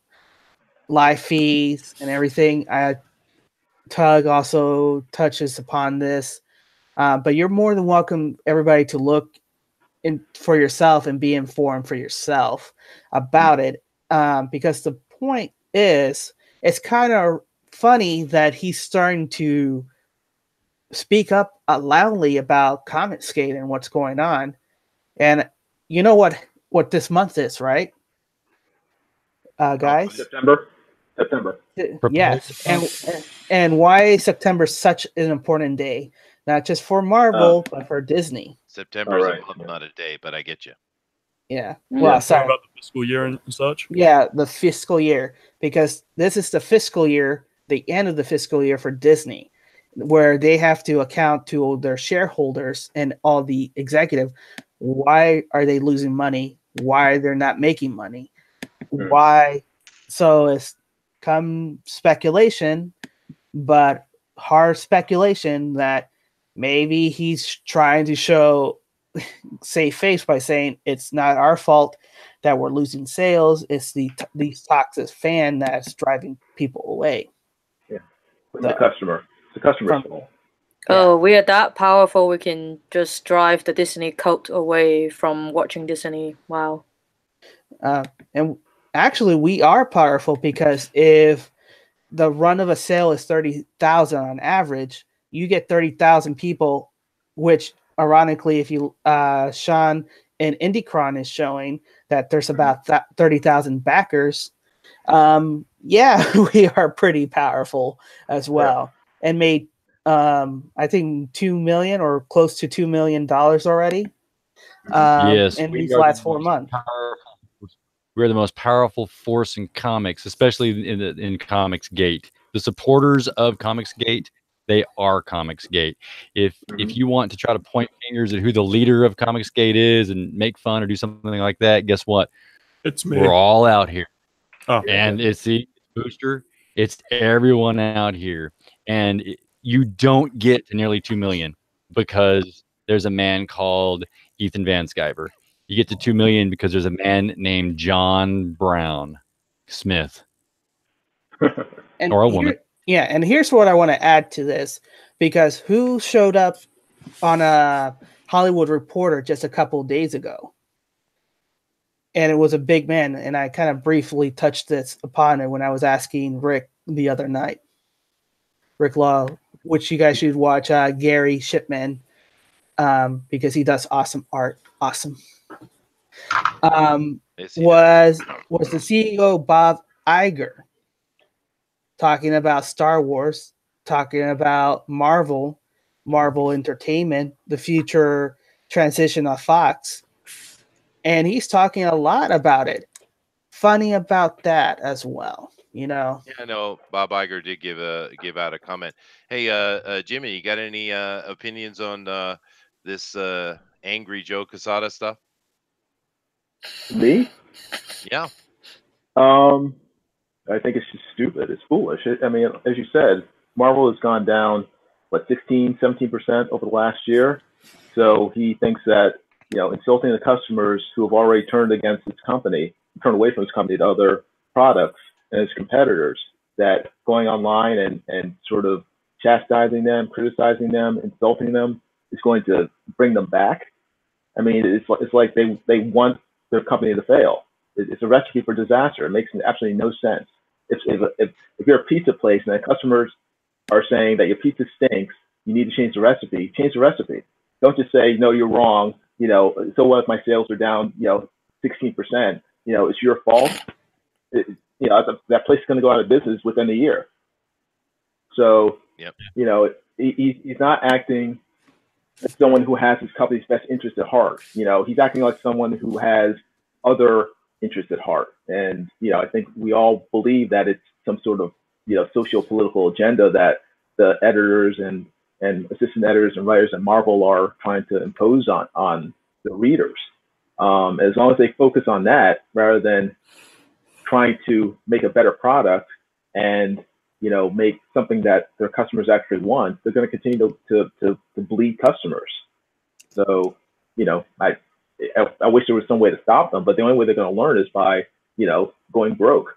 live feeds and everything. Tug also touches upon this. But you're more than welcome, everybody, to look for yourself and be informed for yourself about it. Because the point is, it's kind of funny that he's starting to speak up loudly about ComicSgate and what's going on. And you know what this month is, right? Guys? September. Yes. And why is September such an important day? Not just for Marvel, but for Disney. September is a month, not a day, but I get you. Yeah. Well, sorry about the fiscal year and such. Yeah, the fiscal year, because this is the fiscal year, the end of the fiscal year for Disney, where they have to account to their shareholders and all the executive. Why are they losing money? Why they're not making money? Why? So it's come speculation, but hard speculation that maybe he's trying to save face by saying it's not our fault that we're losing sales. It's these toxic fan that's driving people away. Yeah, the customer. The customer's fault. Oh, we are that powerful. We can just drive the Disney cult away from watching Disney. Wow. And actually, we are powerful, because if the run of a sale is 30,000 on average, you get 30,000 people, which ironically, if you Sean and IndieCron is showing that there's about 30,000 backers. Yeah, we are pretty powerful as well, and made I think $2 million or close to $2 million already. Yes, in these last 4 months. We're the most powerful force in comics, especially in ComicSgate. The supporters of ComicSgate, they are ComicSgate. If you want to try to point fingers at who the leader of ComicSgate is and make fun or do something like that, guess what? It's me. We're all out here. Oh. And it's the Booster. It's everyone out here. And you don't get to nearly 2 million because there's a man called Ethan Van Sciver. You get to 2 million because there's a man named John Brown Smith. And or a woman. And here's what I want to add to this, because who showed up on a Hollywood Reporter just a couple of days ago? And it was a big man, and I kind of briefly touched upon it when I was asking Rick the other night. Rick Law, which you guys should watch, Gary Shipman, because he does awesome art. Awesome. Was the CEO Bob Iger talking about Star Wars, talking about Marvel Entertainment, the future transition of Fox, and he's talking a lot about it. Funny about that as well, Yeah, I know Bob Iger did give out a comment. Hey, Jimmy, you got any opinions on this angry Joe Quesada stuff? Me? Yeah. I think it's just stupid. It's foolish. I mean, as you said, Marvel has gone down, 16-17% over the last year. So he thinks that, insulting the customers who have already turned against his company, turned away from his company to other products and his competitors, that going online and sort of chastising them, criticizing them, insulting them is going to bring them back. I mean, it's like they want their company to fail. It's a recipe for disaster. It makes absolutely no sense. If you're a pizza place and the customers are saying that your pizza stinks, you need to change the recipe. Change the recipe. Don't just say, no, you're wrong. So what if my sales are down, 16%? It's your fault. that place is going to go out of business within a year. So, he's not acting as someone who has his company's best interest at heart. He's acting like someone who has other interests at heart. And, I think we all believe that it's some sort of, socio-political agenda that the editors and assistant editors and writers at Marvel are trying to impose on the readers. As long as they focus on that rather than trying to make a better product and make something that their customers actually want, they're going to continue to bleed customers. So I wish there was some way to stop them, but the only way they're going to learn is by going broke.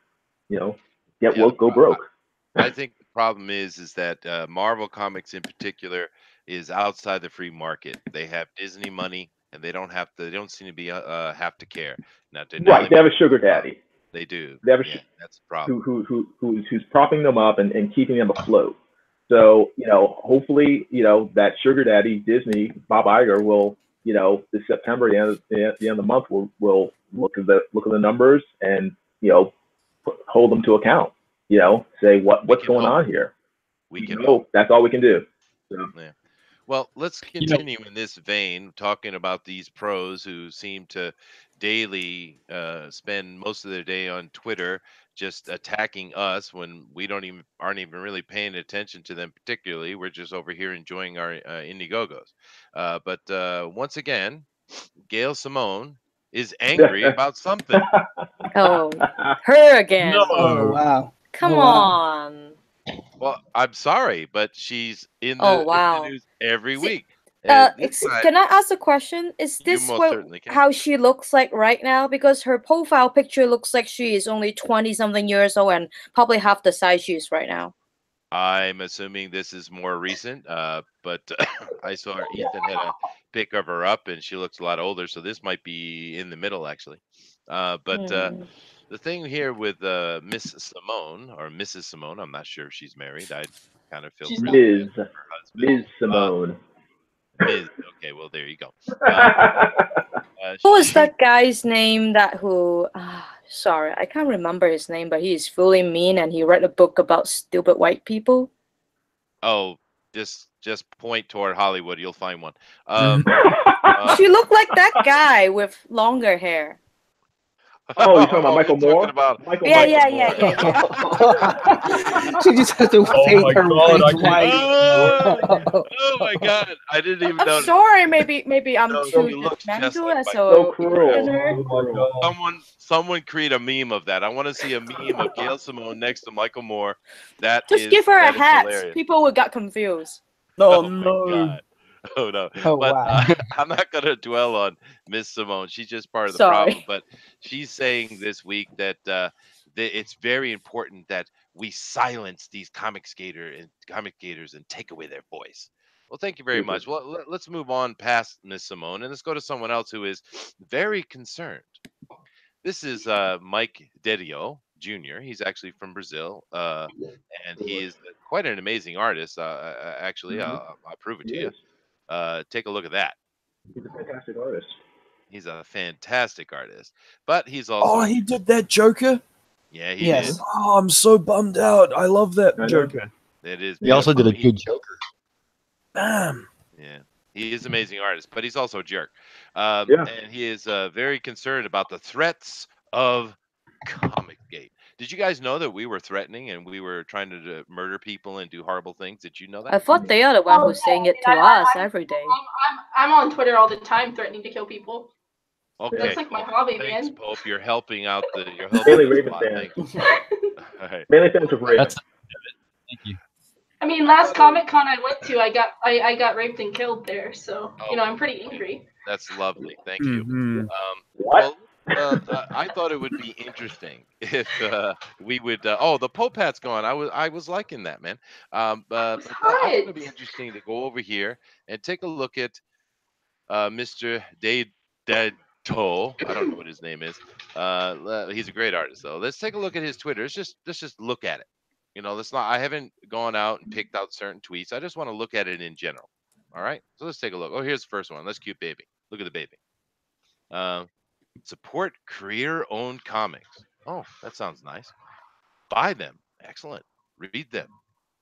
Get woke, go broke. I think the problem is that Marvel Comics in particular is outside the free market. They have Disney money, and they don't seem to be have to care. Now, they have a sugar daddy. They do. They have that's the problem. Who's propping them up and keeping them afloat. So hopefully that sugar daddy Disney, Bob Iger, will this September, the end of the month, will look at the numbers and hold them to account. Say what's going on here. We can hope. That's all we can do. So. Yeah. Well, let's continue in this vein, talking about these pros who seem to daily spend most of their day on Twitter, just attacking us when we aren't even really paying attention to them particularly. We're just over here enjoying our Indiegogos. But once again, Gail Simone is angry about something. Oh, her again. No. Oh wow! Come Oh, wow. on. Well, I'm sorry, but she's in the, Oh, wow. in the news every week. Can I ask a question? Is this most certainly can. how she looks like right now? Because her profile picture looks like she is only 20-something years old and probably half the size she is right now. I'm assuming this is more recent, but I saw Ethan had a pic of her up, and she looks a lot older, so this might be in the middle, actually. The thing here with Miss Simone, or Mrs. Simone, I'm not sure if she's married. I kind of feel Ms. Simone. Ms. Okay, well, there you go. Who was that guy's name sorry, I can't remember his name, but he is fully mean and he read a book about stupid white people. Oh, just point toward Hollywood, you'll find one. She looked like that guy with longer hair. Oh, you're talking about Michael Moore? Yeah. She just has to fade her white. Oh my God! I didn't even know. Sorry, maybe I'm too judgmental as so cruel. Someone create a meme of that. I want to see a meme of Gail Simone next to Michael Moore. Just give her a hat. Hilarious. People would get confused. Oh no. Oh no! Oh, but wow. I'm not going to dwell on Miss Simone. She's just part of the Sorry. problem. But she's saying this week that it's very important that we silence these comic gators and take away their voice. Well, thank you very much. Well, let's move on past Miss Simone and let's go to someone else who is very concerned. This is Mike Dedio Jr. He's actually from Brazil, and he is quite an amazing artist. Actually, I'll prove it to you. Take a look at that. He's a fantastic artist. He's a fantastic artist, but he's also. Oh, he did that Joker. Yeah, he did. Oh, I'm so bummed out. I love that Joker. It is. He also did a good Joker. Bam. Yeah, he is an amazing artist, but he's also a jerk. Yeah. And he is very concerned about the threats of ComicGate. Did you guys know that we were threatening and we were trying to murder people and do horrible things? Did you know that? I thought they are the one who's saying it to us every day. I'm on Twitter all the time threatening to kill people. Okay. That's like my hobby, Thanks, man. Pope. You're helping out the. Mainly Raven fans. All right. Mainly fans of Raven. Thank you. I mean, last ComicCon I went to, I got raped and killed there, so I'm pretty angry. That's lovely. Thank you. Mm-hmm. What? Well, I thought it would be interesting if we would. The Pope hat's gone. I was liking that, man. But I thought it would be interesting to go over here and take a look at Mr. Deto. I don't know what his name is. He's a great artist, though. Let's take a look at his Twitter. Let's just look at it. Let's not. I haven't gone out and picked out certain tweets. I just want to look at it in general. All right. So let's take a look. Oh, here's the first one. Let's cute baby. Look at the baby. Support career-owned comics. Oh, that sounds nice. Buy them. Excellent. Read them.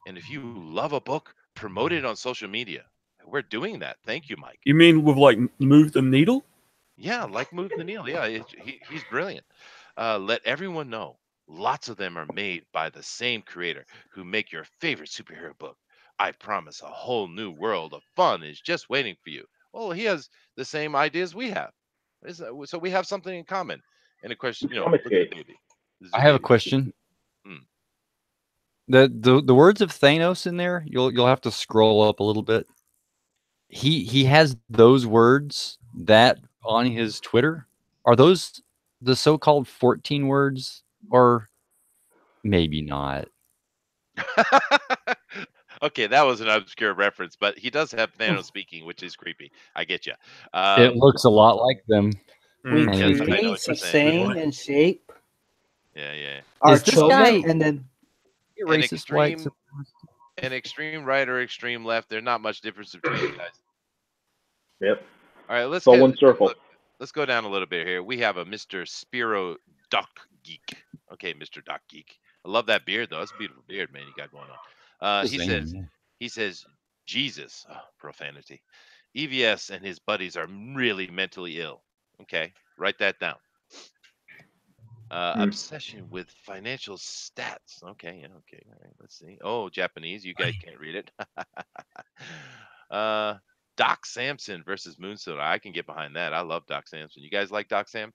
And if you love a book, promote it on social media. We're doing that. Thank you, Mike. You mean with like move the needle? Yeah, like Move the Needle. Yeah, he's brilliant. Let everyone know. Lots of them are made by the same creator who make your favorite superhero book. I promise a whole new world of fun is just waiting for you. Well, he has the same ideas we have. So we have something in common. And of course, look at the ComicCons. baby. This is I have a baby. question. Hmm. The words of Thanos in there, you'll have to scroll up a little bit. He has those words that on his Twitter. Are those the so-called 14 words, or maybe not? Okay, that was an obscure reference, but he does have Thanos speaking, which is creepy. I get you. It looks a lot like them. We Mm. Yes, I know create, what you're saying. sustain, and shape Yeah. our Is this children, guy- and then An Racist white extreme, an extreme right or extreme left. There's not much difference between you guys. Yep. All right, It's all one circle. let's go down a little bit here. We have a Mr. Spiro Duck Geek. Okay, Mr. Duck Geek. I love that beard though. That's a beautiful beard, man. You got going on. He says, Jesus, profanity. EVS and his buddies are really mentally ill. Okay, write that down. Obsession with financial stats. Okay, yeah, okay. All right, let's see. Oh, Japanese. You guys can't read it. Doc Samson versus Moonstone. I can get behind that. I love Doc Samson. You guys like Doc Samson?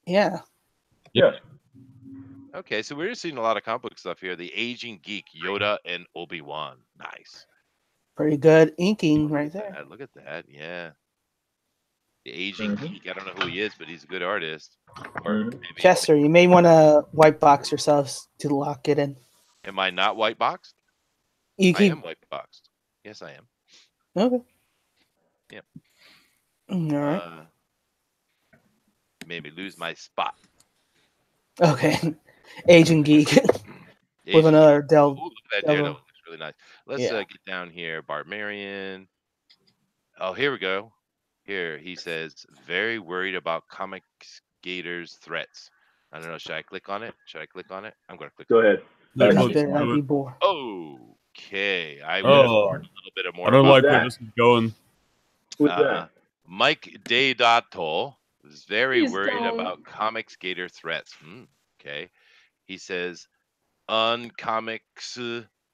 yeah, Yes. Okay, so we're seeing a lot of comic book stuff here. The Aging Geek, Yoda and Obi-Wan. Nice. pretty good inking right there. Look at that. Yeah. The Aging Geek. I don't know who he is, but he's a good artist. Or maybe, Chester, you may want to white box yourselves to lock it in. am I not white boxed? You I keep am white boxed. Yes, I am. okay. Yep. All right. Made me lose my spot. Okay. Aging geek with Aging another Geek. Del. Ooh, look at that Devil. Daredevil. Looks really nice. Let's Yeah. get down here. Barbarian. Oh, here we go. Here he says, very worried about comic skaters' threats. I don't know. Should I click on it? I'm going to click. Go on it. ahead. Yeah, I'd let's I'd do be it. bored. Okay. I would have learned a little bit more. I don't about like that. where this is going. Who's that? Mike Deodato is very Please worried don't. about comic skater threats. Okay. He says, uncomics,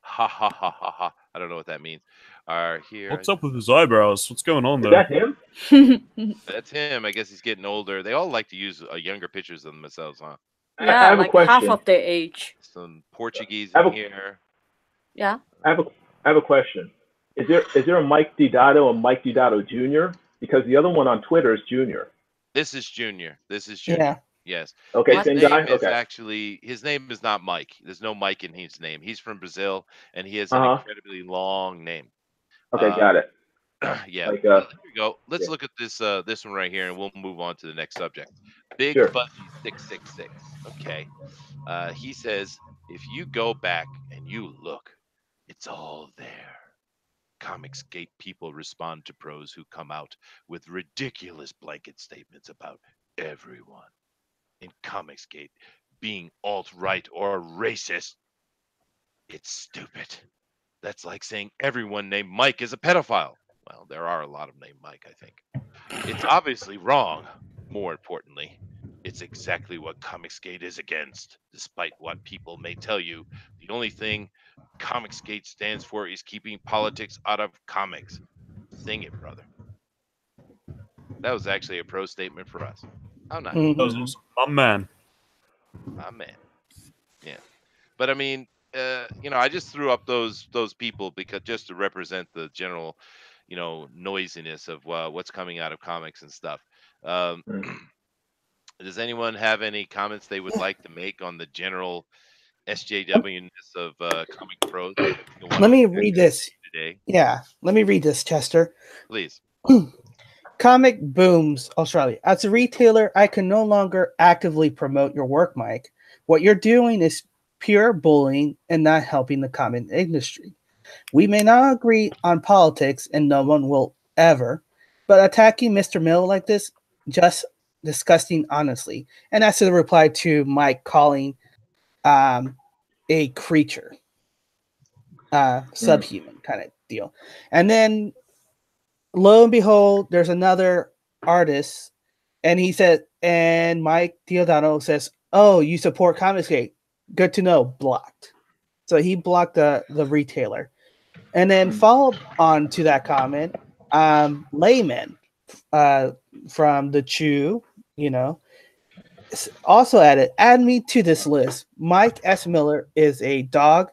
ha ha ha ha ha. I don't know what that means. Are here. What's up with his eyebrows? What's going on Is there? that him? That's him. I guess he's getting older. They all like to use younger pictures of themselves, huh? I Yeah, have a like half question. of their age. Some Portuguese I have in a- here. Yeah. I have a question. Is there a Mike Deodato and Mike Deodato Jr.? Because the other one on Twitter is Junior. This is Junior. Yeah. Yes. Okay, His same name guy. is Okay. actually, his name is not Mike. There's no Mike in his name. He's from Brazil, and he has an incredibly long name. Okay, got it. Yeah. Like, Here we go. Let's yeah. look at this this one right here, and we'll move on to the next subject. Big Sure. Fuzzy 666. Okay. He says, if you go back and you look, it's all there. Comicsgate people respond to pros who come out with ridiculous blanket statements about everyone. In Comicsgate, being alt-right or racist, it's stupid. That's like saying everyone named Mike is a pedophile. Well, there are a lot of named Mike, I think. It's obviously wrong. More importantly, it's exactly what Comicsgate is against. Despite what people may tell you, the only thing Comicsgate stands for is keeping politics out of comics. Sing it, brother. That was actually a pro statement for us. How nice. That was awesome. My man. My man. Yeah. But I mean, I just threw up those people because just to represent the general, noisiness of what's coming out of comics and stuff. Does anyone have any comments they would like to make on the general SJW-ness of comic pros? Let me read this. Today, Yeah, let me read this, Chester. please. Comic booms Australia. As a retailer, I can no longer actively promote your work, Mike. What you're doing is pure bullying and not helping the comic industry. We may not agree on politics, and no one will ever, but attacking Mr. Mill like this just disgusting, honestly. And that's the reply to Mike calling a creature, subhuman kind of deal. And then lo and behold, there's another artist, and he said, and Mike Diodano says, "Oh, you support Comicsgate? Good to know." Blocked. So he blocked the retailer. And then followed on to that comment, Layman from the Chew, also added, "Add me to this list. Mike S. Miller is a dog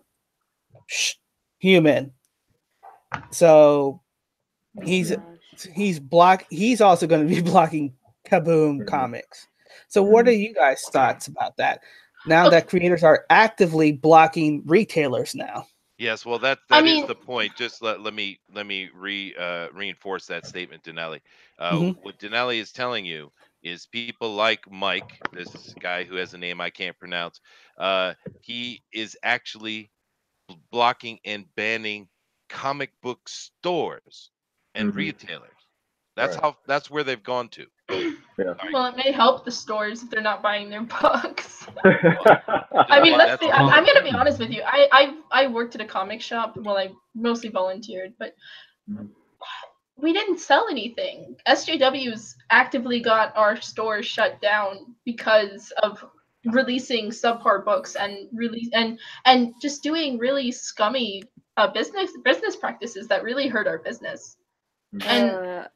human." So he's also going to be blocking Kaboom Comics. So what are you guys' thoughts about that? Now that creators are actively blocking retailers now. Yes, well, that is the point. Just let me reinforce that statement, Denali. What Denali is telling you is people like Mike, this guy who has a name I can't pronounce. He is actually blocking and banning comic book stores and retailers. That's where they've gone to. Yeah. Well, it may help the stores if they're not buying their books. I mean, I'm gonna be honest with you. I worked at a comic shop. Well, I mostly volunteered, but we didn't sell anything. SJW's actively got our stores shut down because of releasing subpar books and just doing really scummy business practices that really hurt our business. And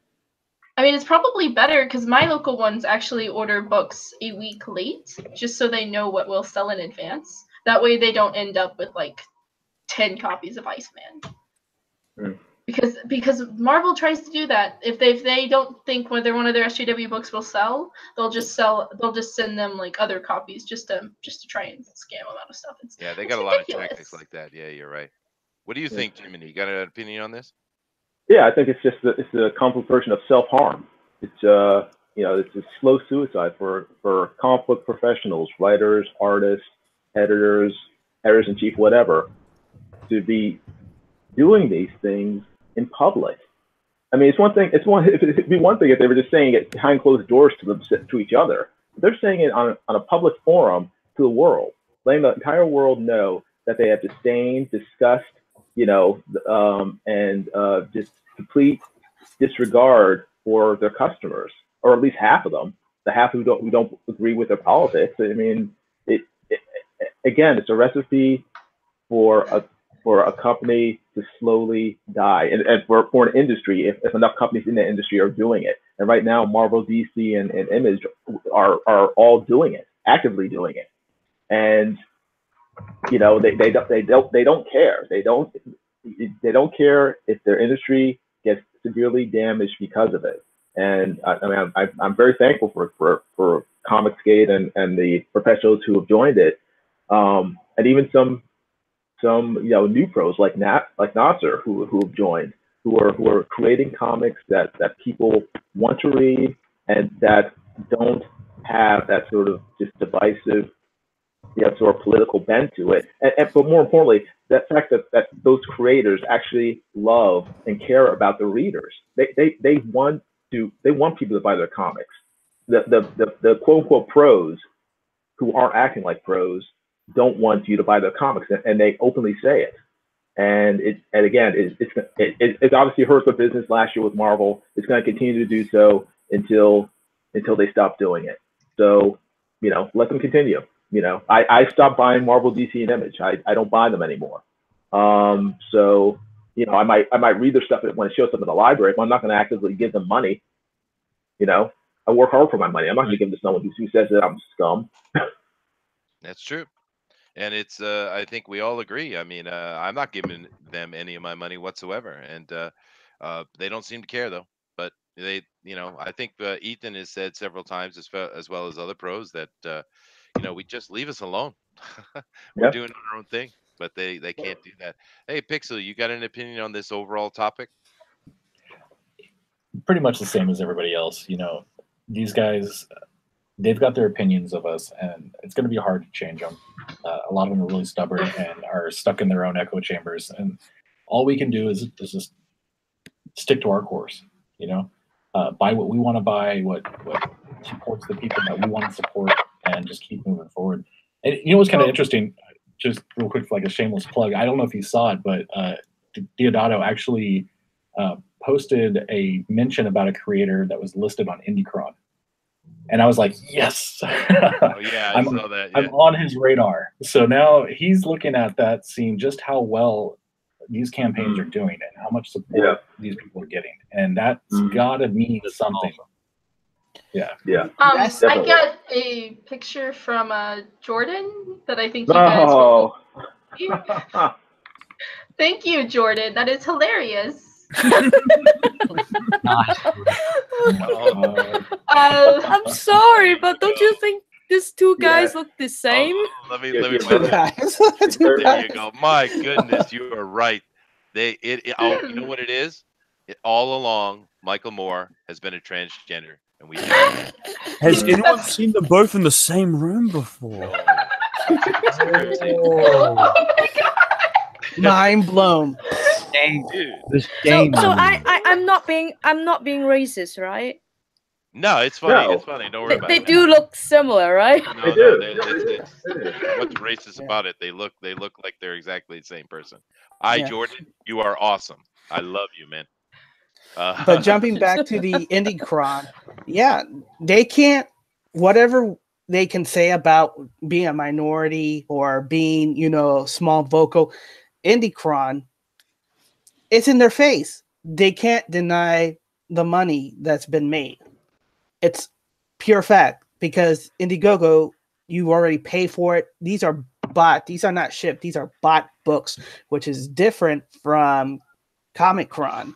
I mean, it's probably better because my local ones actually order books a week late, just so they know what will sell in advance. That way they don't end up with like 10 copies of Iceman. Because Marvel tries to do that. If they don't think whether one of their SJW books will sell, they'll just send them like other copies just to try and scam them out of stuff. They got a lot of tactics like that. Yeah, you're right. What do you think, Jiminy? You got an opinion on this? Yeah, I think it's a complex version of self-harm. It's it's a slow suicide for comic book professionals, writers, artists, editors-in-chief, whatever, to be doing these things in public. I mean, it'd be one thing if they were just saying it behind closed doors to each other. They're saying it on a public forum to the world, letting the entire world know that they have disdain, disgust, and just complete disregard for their customers, or at least half of them, the half who don't agree with their politics. I mean, again, it's a recipe for a company to slowly die, and for an industry, if enough companies in the industry are doing it. And right now, Marvel, DC, and Image are all doing it, actively doing it, and they don't care. They don't care if their industry gets severely damaged because of it. And I'm very thankful for Comicsgate and the professionals who have joined it, and even some new pros like Nasser who have joined, who are creating comics that people want to read and that don't have that sort of just divisive sort of political bent to it. But more importantly, that fact that those creators actually love and care about the readers. They want people to buy their comics. The quote unquote pros who aren't acting like pros don't want you to buy their comics, and they openly say it. And it's obviously hurt the business last year with Marvel. It's going to continue to do so until they stop doing it. So let them continue. I stopped buying Marvel, DC, and Image. I don't buy them anymore. So I might read their stuff when it shows up in the library, but I'm not going to actively give them money. I work hard for my money. I'm not going to give it to someone who says that I'm scum. That's true. And it's I think we all agree. I mean, I'm not giving them any of my money whatsoever, and they don't seem to care though. But they, I think Ethan has said several times, as well as other pros, that we just leave us alone. We're doing our own thing, but they can't do that. Hey, Pixel, you got an opinion on this overall topic? Pretty much the same as everybody else. These guys, they've got their opinions of us, and it's going to be hard to change them. A lot of them are really stubborn and are stuck in their own echo chambers. And all we can do is just stick to our course. Buy what we want to buy, what supports the people that we want to support and just keep moving forward. And you know what's kind of interesting, just real quick, like a shameless plug. I don't know if you saw it, but Diodato actually posted a mention about a creator that was listed on IndieCron. And I was like, yes. Oh, yeah, I saw that. Yeah. I'm on his radar. So now he's looking at that, seeing just how well these campaigns are doing and how much support these people are getting. And that's got to mean something. Yeah. Yeah. I got a picture from Jordan that I think you guys will. Thank you, Jordan. That is hilarious. I'm sorry, but don't you think these two guys look the same? Let me. There you go. My goodness, you are right. You know what it is? All along, Michael Moore has been a transgender, and we have. Has anyone seen them both in the same room before? Mind blown. So I'm not being racist, right? No, it's funny. No. It's funny. Don't worry about They it. do look similar, right? No, They do. What's racist about it? They look like they're exactly the same person. Jordan, you are awesome. I love you, man. But jumping back to the IndieCron, they can't, whatever they can say about being a minority or being, small vocal, IndieCron, it's in their face. They can't deny the money that's been made. It's pure fact because Indiegogo, you already pay for it. These are bought. These are not shipped. These are bought books, which is different from ComicCon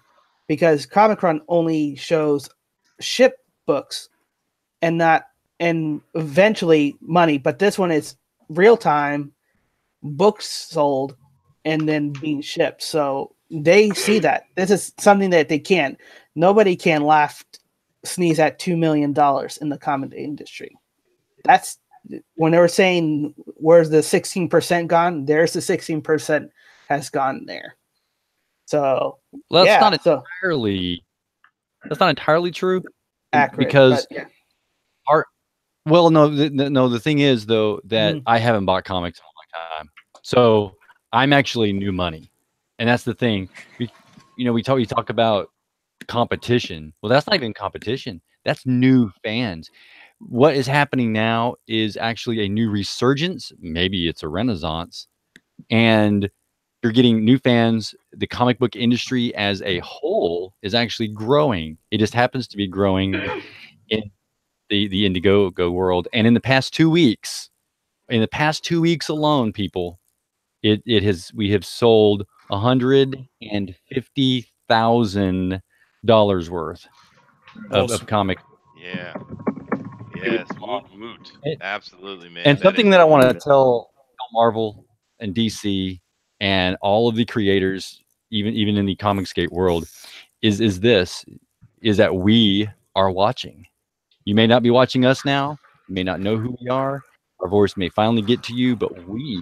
because ComicCon only shows shipped books and eventually money. But this one is real time books sold and then being shipped. So they see that. This is something that they can't. Nobody can sneeze at $2 million in the comic industry. That's when they were saying, where's the 16% gone? There's the 16% has gone there. So that's not entirely true. Accurate, because the thing is though that I haven't bought comics in a long time, so I'm actually new money, and that's the thing. We talk about competition. Well, that's not even competition. That's new fans. What is happening now is actually a new resurgence. Maybe it's a renaissance, and you're getting new fans. The comic book industry as a whole is actually growing. It just happens to be growing in the Indiegogo world. And in the past 2 weeks, alone, people, we have sold $150,000 worth of comic. Yeah. Yes. Woot. Absolutely, man. And something that I want to tell Marvel and DC and all of the creators, even in the Comicsgate world, is that we are watching. You may not be watching us now. You may not know who we are. Our voice may finally get to you, but we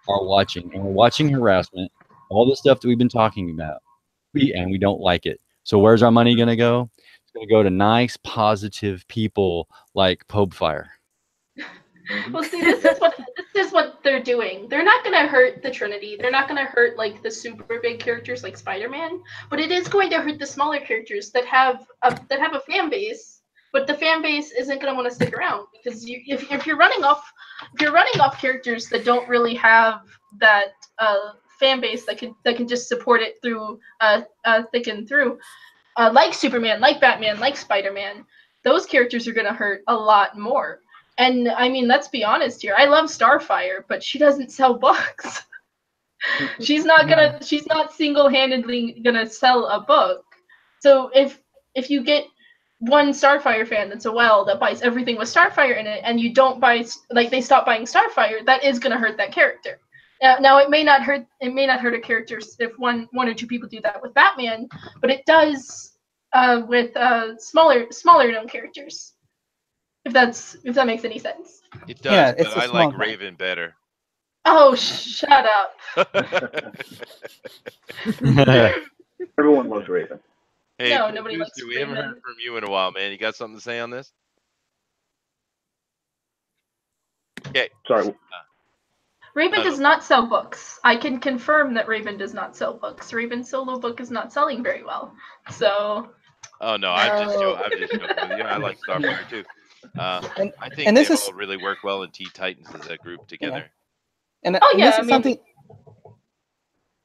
are watching, and we're watching harassment, all the stuff that we've been talking about, and we don't like it. So where's our money going to go? It's going to go to nice, positive people like Pope Fire. Well, see, this is what they're doing. They're not going to hurt the Trinity. They're not going to hurt like the super big characters like Spider-Man, but it is going to hurt the smaller characters that have a fan base. But the fan base isn't going to want to stick around because if you're running off characters that don't really have that fan base that can just support it through thick and through, like Superman, like Batman, like Spider-Man, those characters are going to hurt a lot more. And I mean, let's be honest here. I love Starfire, but she doesn't sell books. She's not single-handedly gonna sell a book. So if you get one Starfire fan that's that buys everything with Starfire in it, and you don't buy, like they stop buying Starfire, that is gonna hurt that character. Now it may not hurt a character if one or two people do that with Batman, but it does with smaller known characters. If that makes any sense. It does, but I like Raven better. Oh, shut up. Everyone loves Raven. Hey, no, nobody likes Booster, we haven't heard from you in a while, man. You got something to say on this? Okay. Sorry. Raven does not sell books. I can confirm that Raven does not sell books. Raven's solo book is not selling very well. So. Oh no, I'm just joking with you. I like Starfire too. I think and they this is- all really work well in Teen Titans as a group together. And, Oh, and yeah, this I is mean- something.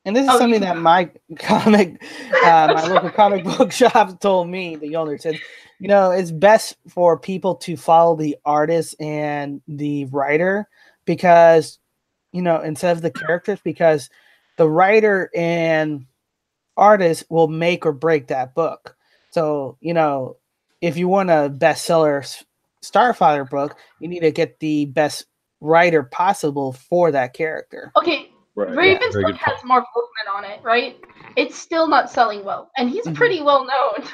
And this is something that my comic, my local comic book shop told me. The owner said, you know, it's best for people to follow the artist and the writer because, you know, instead of the characters, because the writer and artist will make or break that book. So, you know, if you want a bestseller Starfire book, you need to get the best writer possible for that character. Okay, Right. Raven's Very book good has Mark Wolfman on it, right? It's still not selling well, and he's pretty well known.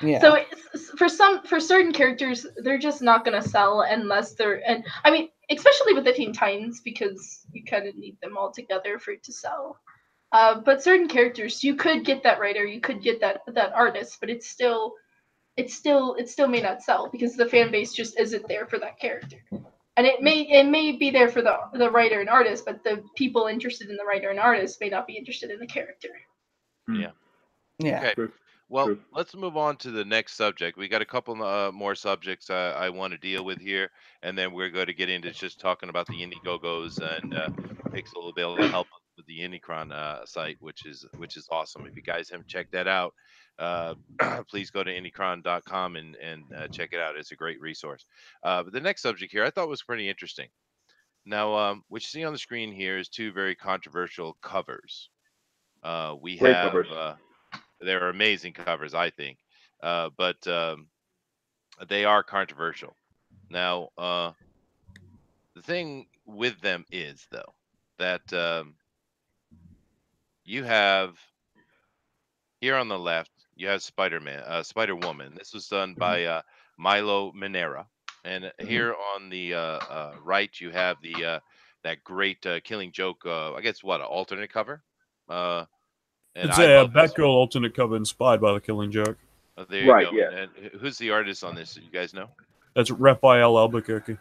Yeah. So it's, for certain characters, they're just not gonna sell unless they're, and I mean, especially with the Teen Titans, because you kind of need them all together for it to sell. But certain characters, you could get that writer, you could get that artist, but it still may not sell because the fan base just isn't there for that character. And it may be there for the writer and artist, but the people interested in the writer and artist may not be interested in the character. Yeah. Yeah. Okay. True. Well, True. let's move on to the next subject. We got a couple more subjects I want to deal with here, and then we're going to get into just talking about the Indiegogos, and Pixel will be able to help us with the Indicron site, which is awesome. If you guys haven't checked that out, please go to Indicron.com and check it out. It's a great resource. But the next subject here I thought was pretty interesting. Now, what you see on the screen here is two very controversial covers. We Great have. covers. They're amazing covers, I think, but they are controversial. Now, the thing with them is, though, that you have here on the left, you have Spider-Woman. This was done by Milo Manera, and here on the right, you have the that great Killing Joke. I guess what, an alternate cover. And It's I a love this Batgirl alternate cover inspired by the Killing Joke. one. There you Right, go. yeah. And who's the artist on this? You guys know? That's Raphael Albuquerque.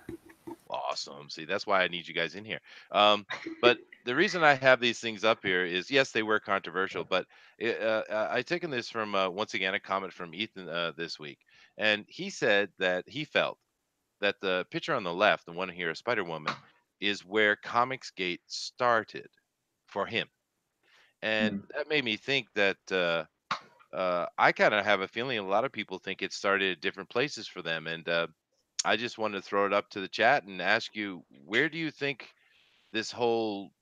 Awesome. See, that's why I need you guys in here. But the reason I have these things up here is, yes, they were controversial, but I taken this from once again a comment from Ethan this week, and he said that he felt that the picture on the left, the one here, Spider-Woman, is where Comicsgate started for him, and that made me think that. I kind of have a feeling a lot of people think it started at different places for them, and I just wanted to throw it up to the chat and ask you, where do you think this whole,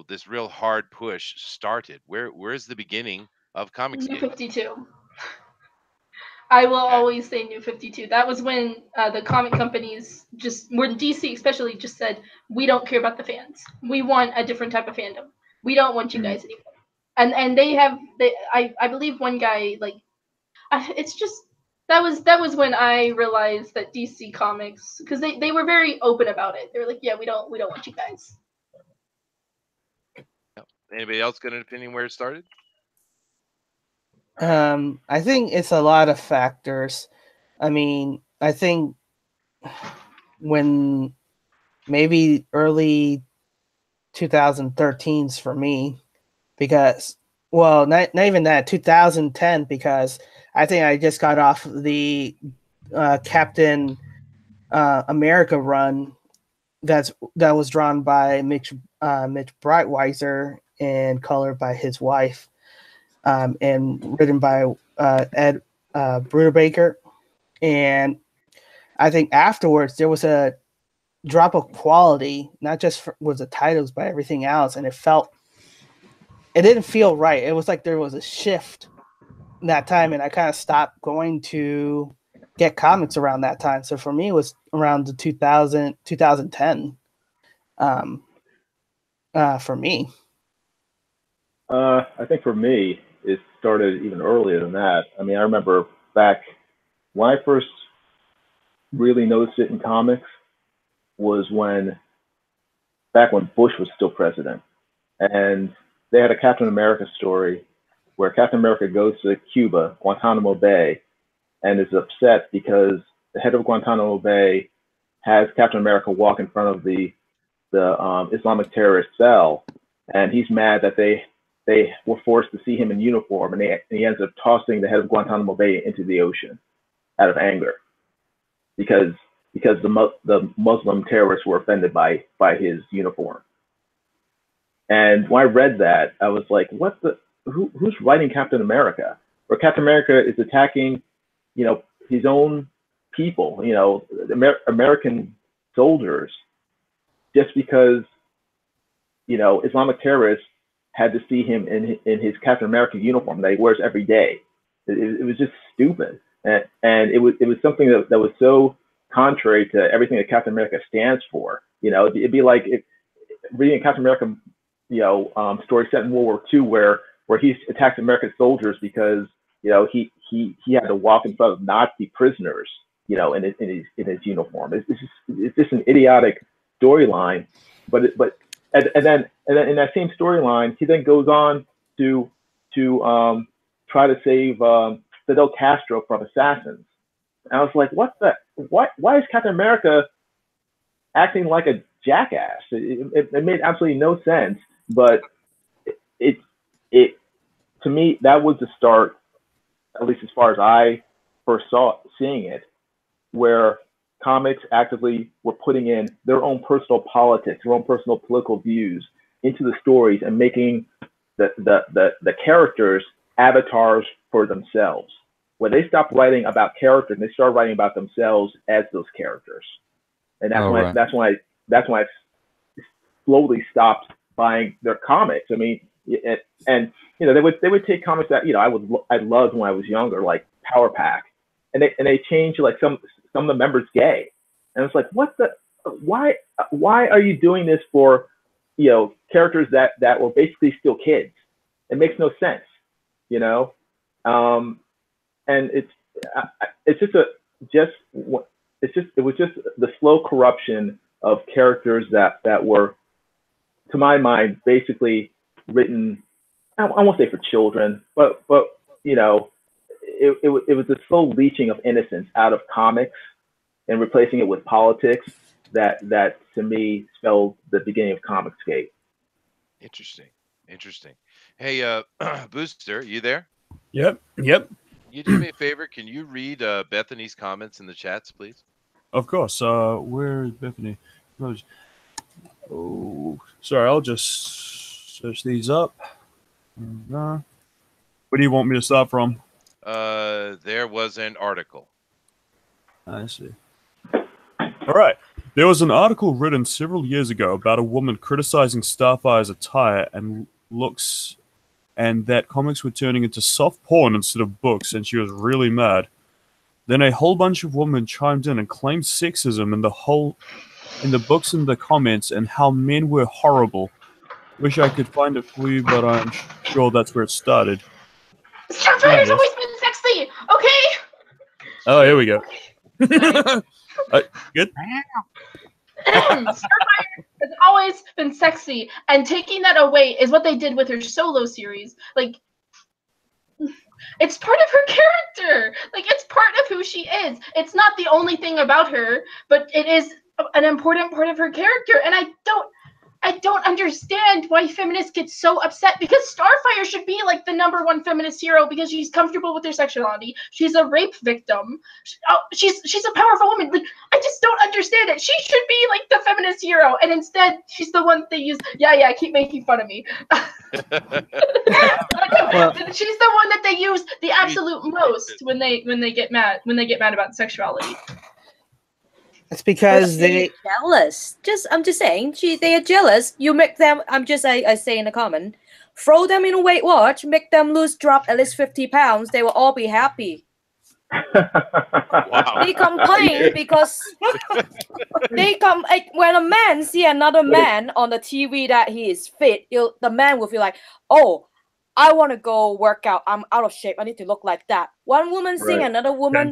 this real hard push started? Where's the beginning of New Comicsgate? 52. I will Okay. always say New 52. That was when the comic companies when DC especially just said, we don't care about the fans. We want a different type of fandom. We don't want you guys anymore. And I believe one guy, like, it's just, that was when I realized that DC Comics, because they were very open about it. They were like, yeah, we don't want you guys. Anybody else got an opinion where it started? I think it's a lot of factors. I mean, I think when maybe early 2013s for me, because, well, not even that, 2010, because I think I just got off the Captain America run that was drawn by Mitch Breitweiser and colored by his wife, and written by Ed Brubaker. And I think afterwards there was a drop of quality, not just with the titles, but everything else, and it didn't feel right. It was like there was a shift in that time, and I kind of stopped going to get comics around that time. So for me, it was around the 2010 for me. I think for me, it started even earlier than that. I mean, I remember back when I first really noticed it in comics was back when Bush was still president, and they had a Captain America story where Captain America goes to Cuba, Guantanamo Bay, and is upset because the head of Guantanamo Bay has Captain America walk in front of the Islamic terrorists fell, and he's mad that they were forced to see him in uniform, and he ends up tossing the head of Guantanamo Bay into the ocean out of anger because the Muslim terrorists were offended by his uniform. And when I read that, I was like, who's writing Captain America? Where Captain America is attacking, his own people, American soldiers, just because, Islamic terrorists had to see him in his Captain America uniform that he wears every day. It was just stupid, and it was something that was so contrary to everything that Captain America stands for. It'd be like reading a Captain America, story set in World War II where he attacks American soldiers because he had to walk in front of Nazi prisoners, in his uniform. It's just an idiotic storyline, and then in that same storyline, he then goes on to try to save Fidel Castro from assassins. And I was like, why is Captain America acting like a jackass? It made absolutely no sense, but it to me, that was the start, at least as far as I first seeing it, where comics actively were putting in their own personal politics, their own personal political views into the stories and making the characters avatars for themselves. When they stopped writing about characters, they started writing about themselves as those characters, and that's when I slowly stopped buying their comics. I mean, and they would take comics that I loved when I was younger, like Power Pack, and they changed like some of the members gay, and it's like, why are you doing this for characters that were basically still kids? It makes no sense, and it was just the slow corruption of characters that were, to my mind, basically written, I won't say for children, but it was a slow leaching of innocence out of comics and replacing it with politics that to me spelled the beginning of Comicsgate. Interesting. Hey, Booster, you there? Yep. You do me a favor. Can you read Bethany's comments in the chats, please? Of course. Where is Bethany? Oh, sorry. I'll just search these up. Where do you want me to start from? There was an article. I see. All right. There was an article written several years ago about a woman criticizing Starfire's attire and looks, and that comics were turning into soft porn instead of books, and she was really mad. Then a whole bunch of women chimed in and claimed sexism in the books and the comments, and how men were horrible. Wish I could find it for you, but I'm sure that's where it started. Starfire's always been sexy, okay? Oh, here we go. Good. Starfire has always been sexy, and taking that away is what they did with her solo series. Like, it's part of her character. Like, it's part of who she is. It's not the only thing about her, but it is an important part of her character. And I don't understand why feminists get so upset, because Starfire should be like the #1 feminist hero because she's comfortable with her sexuality. She's a rape victim. She's a powerful woman. Like, I just don't understand it. She should be like the feminist hero, and instead she's the one they use. Yeah, keep making fun of me. She's the one that they use the absolute most when they get mad about sexuality. It's because they're jealous. I'm just saying, they are jealous. You make them. I say in the comment, throw them in a Weight Watch, make them drop at least 50 pounds. They will all be happy. Wow. They complain because when a man see another man on the TV that he is fit, the man will feel like, oh, I want to go work out. I'm out of shape. I need to look like that. One woman seeing another woman,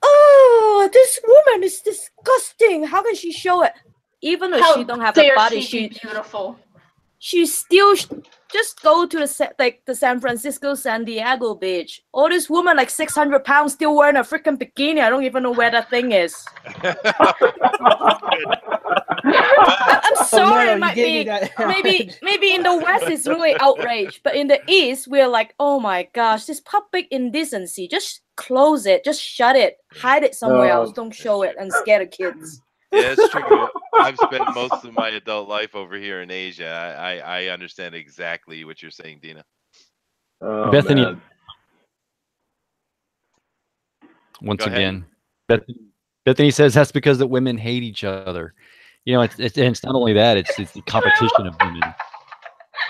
oh, this woman is disgusting. How can she show it? Even though she don't have a body, she's beautiful. She still just go to the San Francisco, San Diego beach. All this woman like 600 pounds still wearing a freaking bikini. I don't even know where that thing is. I'm sorry, no, it you might gave me be that. maybe in the West it's really outraged, but in the East we're like, oh my gosh, this public indecency. Just close it, just shut it, hide it somewhere else. Don't show it and scare the kids. Yeah, it's true. I've spent most of my adult life over here in Asia. I understand exactly what you're saying, Dina. Oh, Bethany, man. once Go ahead. again, Bethany says that's because that women hate each other. You know, it's not only that; it's the competition of women.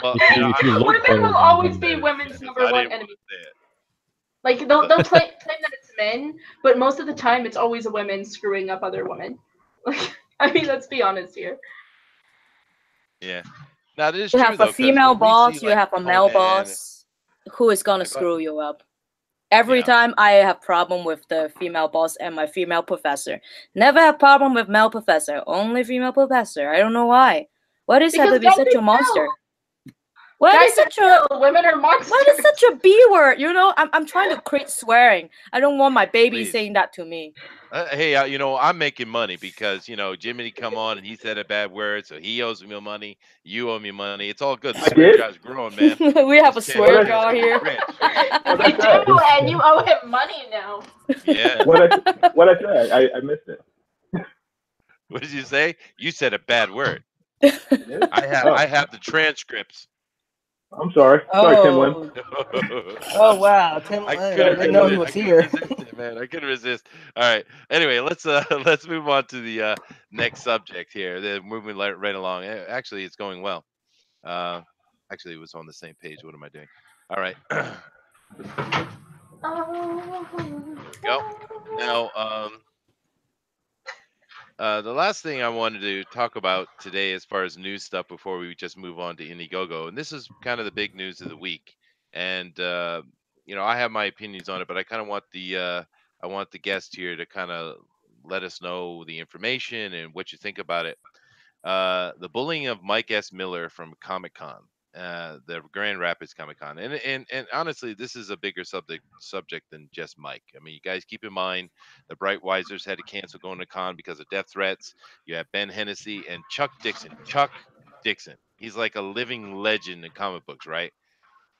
Well, If you know, you look Women better will than always them- be women's I number didn't one want enemy. to say it. Like they'll claim that it's men, but most of the time it's always a woman screwing up other women. Like, I mean, let's be honest here. Yeah. Now, it is You true, have though, a 'cause female when we boss, see, you like, have a male Conan- boss who is gonna Go ahead. screw you up. Every Yeah. time I have problem with the female boss and my female professor. Never have problem with male professor, only female professor. I don't know why. Why does have to be guys such are a monster? hell. Why Guys is such a are hell. Women are monsters. why is such a B word? You know, I'm trying to create swearing. I don't want my baby Please. saying that to me. Hey, you know, I'm making money because, you know, Jiminy come on and he said a bad word, so he owes me money. You owe me money. It's all good. The I swear did? jar's growing, man. We have a This swear channel jar is here. rich. We do, and you owe him money now. Yeah. What I said? I missed it. What did you say? You said a bad word. I did? I have the transcripts. I'm sorry. Sorry, Tim Lim. Oh wow, Tim! I I couldn't didn't know he resist. was I couldn't here. resist it, man. I couldn't resist. All right. Anyway, let's let's move on to the next subject here. They're moving right along. Actually, it's going well. Actually, it was on the same page. What am I doing? All right. Go. Now, the last thing I wanted to talk about today, as far as news stuff, before we just move on to Indiegogo, and this is kind of the big news of the week. And you know, I have my opinions on it, but I kind of want the guest here to kind of let us know the information and what you think about it. The bullying of Mike S. Miller from Comic-Con, the Grand Rapids Comic-Con, and honestly, this is a bigger subject than just Mike. I mean, you guys keep in mind the Bright Wisers had to cancel going to con because of death threats. You have Ben Hennessy and Chuck Dixon. Chuck Dixon, he's like a living legend in comic books, right?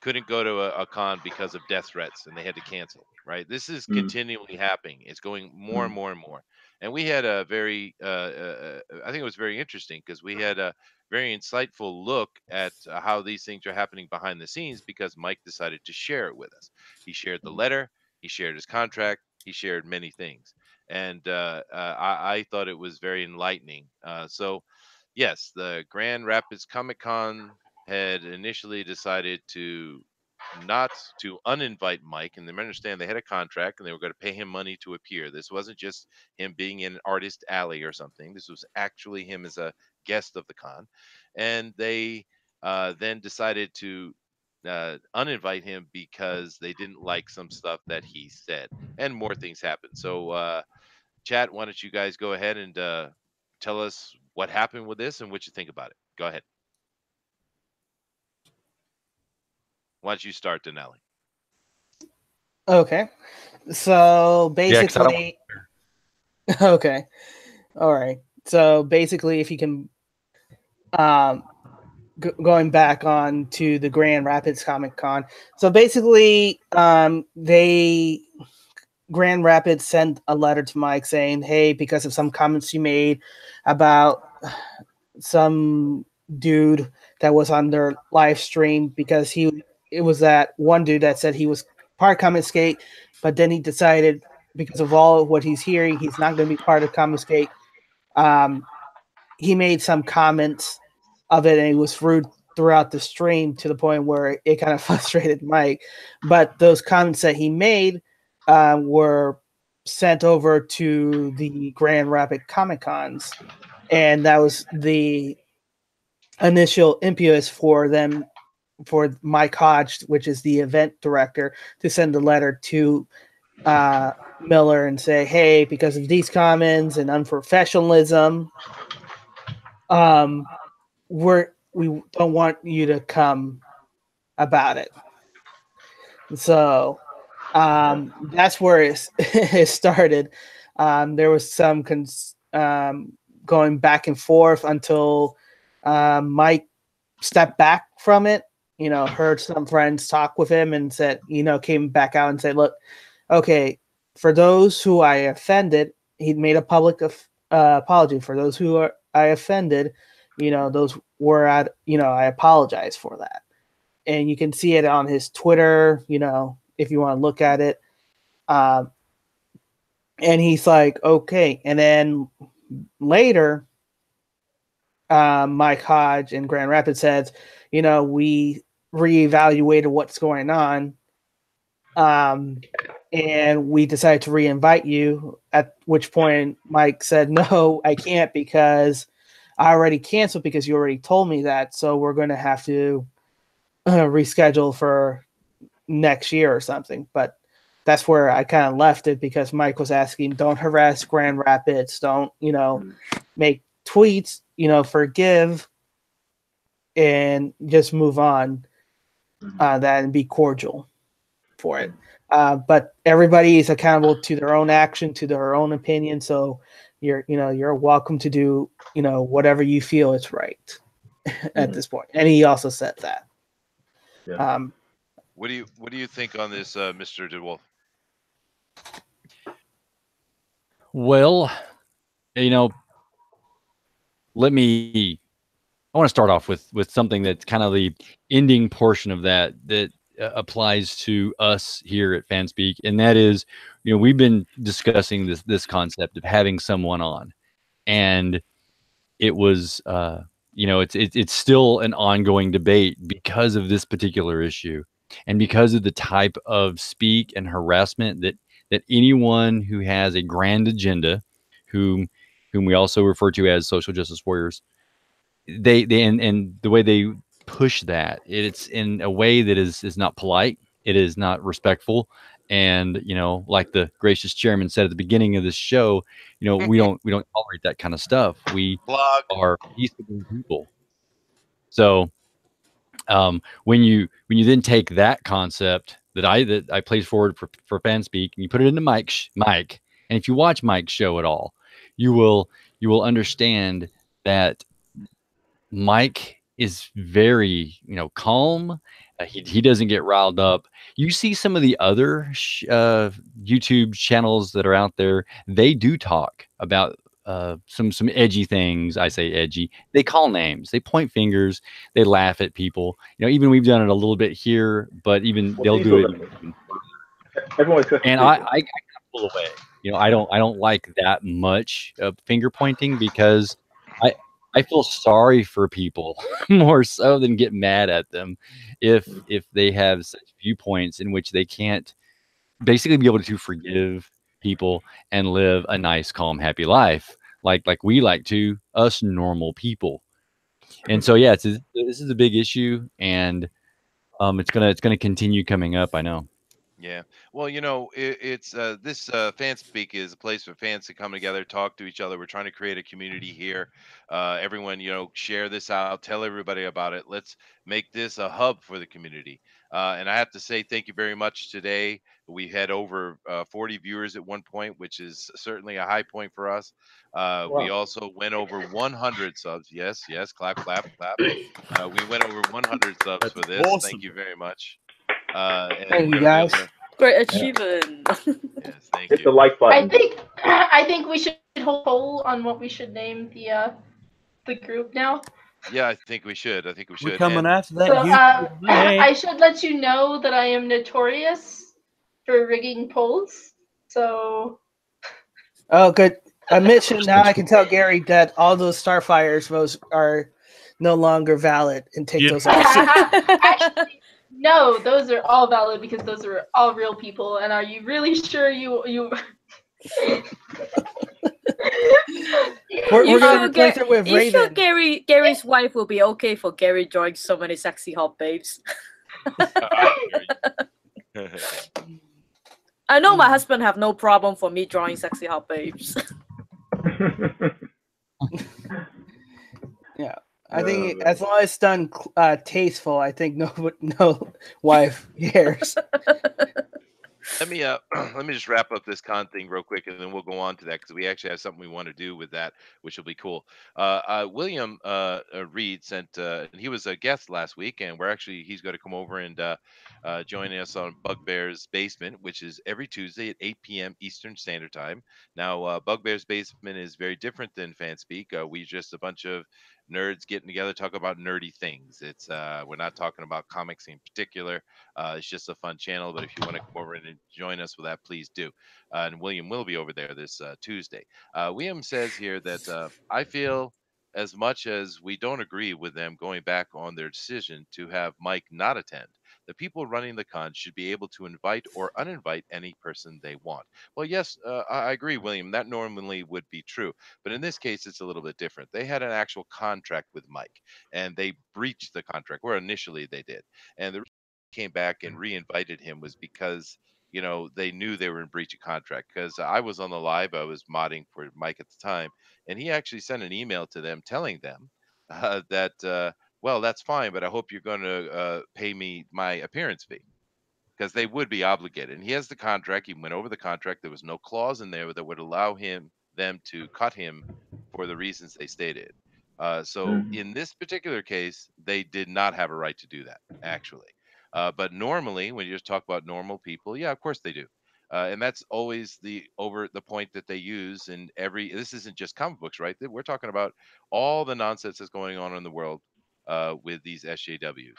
Couldn't go to a con because of death threats and they had to cancel, right? This is continually happening. It's going more and more and more. And we had a very I think it was very interesting because we had a very insightful look at how these things are happening behind the scenes because Mike decided to share it with us. He shared the letter, he shared his contract, he shared many things. And I thought it was very enlightening. So yes, the Grand Rapids Comic Con had initially decided to uninvite Mike, and they understand they had a contract and they were going to pay him money to appear. This wasn't just him being in artist alley or something. This was actually him as a guest of the con, and they then decided to uninvite him because they didn't like some stuff that he said, and more things happened. So, chat, why don't you guys go ahead and tell us what happened with this and what you think about it? Go ahead. Why don't you start, Denali? Okay, so 'cause I don't basically, okay, all right. So basically, if you can, going back on to the Grand Rapids Comic Con. So basically, Grand Rapids sent a letter to Mike saying, "Hey, because of some comments you made about some dude that was on their live stream, because it was that one dude that said he was part Comic Skate, but then he decided because of all of what he's hearing, he's not going to be part of Comic Skate. He made some comments of it, and he was rude throughout the stream to the point where it kind of frustrated Mike. But those comments that he made were sent over to the Grand Rapids Comic Cons, and that was the initial impetus for them, for Mike Hodge, which is the event director, to send a letter to Miller and say, "Hey, because of these comments and unprofessionalism, we don't want you to come about it." So that's where it started. There was some going back and forth until Mike stepped back from it, you know, heard some friends talk with him and said, you know, came back out and said, look, okay, for those who I offended, he made a public apology. For those who I offended, you know, those were at, you know, I apologize for that. And you can see it on his Twitter, you know, if you want to look at it. And he's like, okay. And then later, Mike Hodge in Grand Rapids says, you know, we reevaluated what's going on. And we decided to reinvite you, at which point Mike said, no, I can't because I already canceled because you already told me that. So we're going to have to reschedule for next year or something. But that's where I kind of left it because Mike was asking, don't harass Grand Rapids. Don't, you know, make tweets, you know, forgive and just move on that and be cordial for it. But everybody is accountable to their own action, to their own opinion. So you're welcome to do, you know, whatever you feel is right at this point. And he also said that. Yeah. What do you think on this, Mr. DeWolf? Well, you know, I want to start off with something that's kind of the ending portion of that applies to us here at FanSpeak, and that is, you know, we've been discussing this concept of having someone on, and it was, you know, it's still an ongoing debate because of this particular issue, and because of the type of speak and harassment that anyone who has a grand agenda, whom we also refer to as social justice warriors, they and the way they push that, it's in a way that is not polite, it is not respectful, and, you know, like the gracious chairman said at the beginning of this show, you know, we don't tolerate that kind of stuff. We are peaceable people. So when you then take that concept that I placed forward for FanSpeak and you put it into Mike, and if you watch Mike's show at all, you will understand that Mike is very, you know, calm. He doesn't get riled up. You see some of the other YouTube channels that are out there, they do talk about some edgy things. I say edgy. They call names. They point fingers. They laugh at people. You know, even we've done it a little bit here, but even they'll do it. Everyone's and I kind of pull away. You know, I don't like that much of finger pointing because I feel sorry for people more so than get mad at them if they have such viewpoints in which they can't basically be able to forgive people and live a nice, calm, happy life like we like to, us normal people. And so yeah, this is a big issue, and it's gonna continue coming up, I know. Yeah. Well, you know, it's this FanSpeak is a place for fans to come together, talk to each other. We're trying to create a community here. Everyone, you know, share this out, tell everybody about it. Let's make this a hub for the community. And I have to say thank you very much today. We had over 40 viewers at one point, which is certainly a high point for us. We also went over 100 subs. Yes, yes, clap, clap, clap. We went over 100 subs for this. Awesome. Thank you very much. Thank you, guys. Great achievement. Yes, thank hit you. the like button. I think we should hold a poll on what we should name the group now. Yeah, I think we should. We're coming And after that. So YouTube. I should let you know that I am notorious for rigging polls. So Oh, good. Admission. Now I can tell Gary that all those Starfires votes are no longer valid and take those off. actually, no, those are all valid because those are all real people. And are you really sure you? We're going to replace it with You sure Raven. Gary's wife will be okay for Gary drawing so many sexy hot babes? I know my husband have no problem for me drawing sexy hot babes. Yeah, I think as long as it's done tasteful, I think no wife cares. Let me let me just wrap up this con thing real quick, and then we'll go on to that because we actually have something we want to do with that, which will be cool. William Reed sent, and he was a guest last week, and he's going to come over and join us on Bugbear's Basement, which is every Tuesday at 8 p.m. Eastern Standard Time. Now, Bugbear's Basement is very different than FanSpeak. We just a bunch of nerds getting together talk about nerdy things. It's we're not talking about comics in particular. It's just a fun channel, but if you want to come over and join us with that, please do. And William will be over there this Tuesday. William says here that I feel as much as we don't agree with them going back on their decision to have Mike not attend, the people running the con should be able to invite or uninvite any person they want. Well, yes, I agree, William. That normally would be true. But in this case, it's a little bit different. They had an actual contract with Mike, and they breached the contract, or initially they did. And the came back and re-invited him was because they knew they were in breach of contract. Because I was on the live, I was modding for Mike at the time, and he actually sent an email to them telling them that well, that's fine, but I hope you're going to pay me my appearance fee, because they would be obligated. And he has the contract. He went over the contract. There was no clause in there that would allow them to cut him for the reasons they stated. So in this particular case, they did not have a right to do that, actually. But normally, when you just talk about normal people, yeah, of course they do. And that's always the point that they use in this isn't just comic books, right? We're talking about all the nonsense that's going on in the world with these SJWs.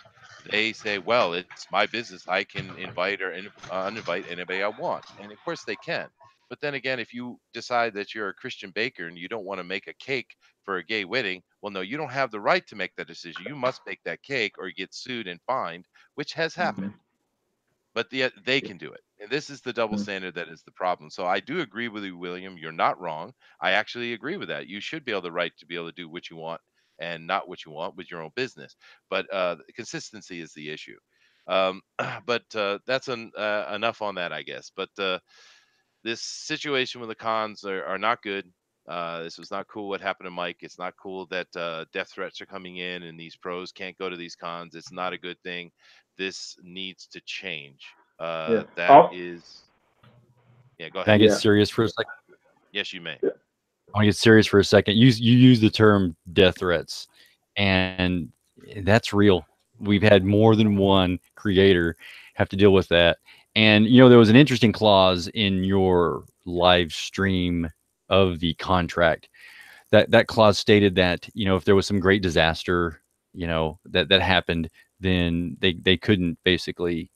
They say, well, it's my business. I can invite or uninvite anybody I want. And of course they can. But then again, if you decide that you're a Christian baker and you don't want to make a cake for a gay wedding, well, no, you don't have the right to make that decision. You must make that cake or get sued and fined, which has happened. But they can do it. And this is the double standard that is the problem. So I do agree with you, William. You're not wrong. I actually agree with that. You should be able the right to be able to do what you want and not what you want with your own business. But consistency is the issue. But that's enough on that, I guess. But this situation with the cons are not good. This was not cool what happened to Mike. It's not cool that death threats are coming in and these pros can't go to these cons. It's not a good thing. This needs to change. Yeah. That is. Yeah, go Can I ahead. get Yeah. serious for a second? Yes, you may. I want to get serious for a second. You use the term death threats, and that's real. We've had more than one creator have to deal with that. And there was an interesting clause in your live stream of the contract. That clause stated that if there was some great disaster that happened, then they couldn't basically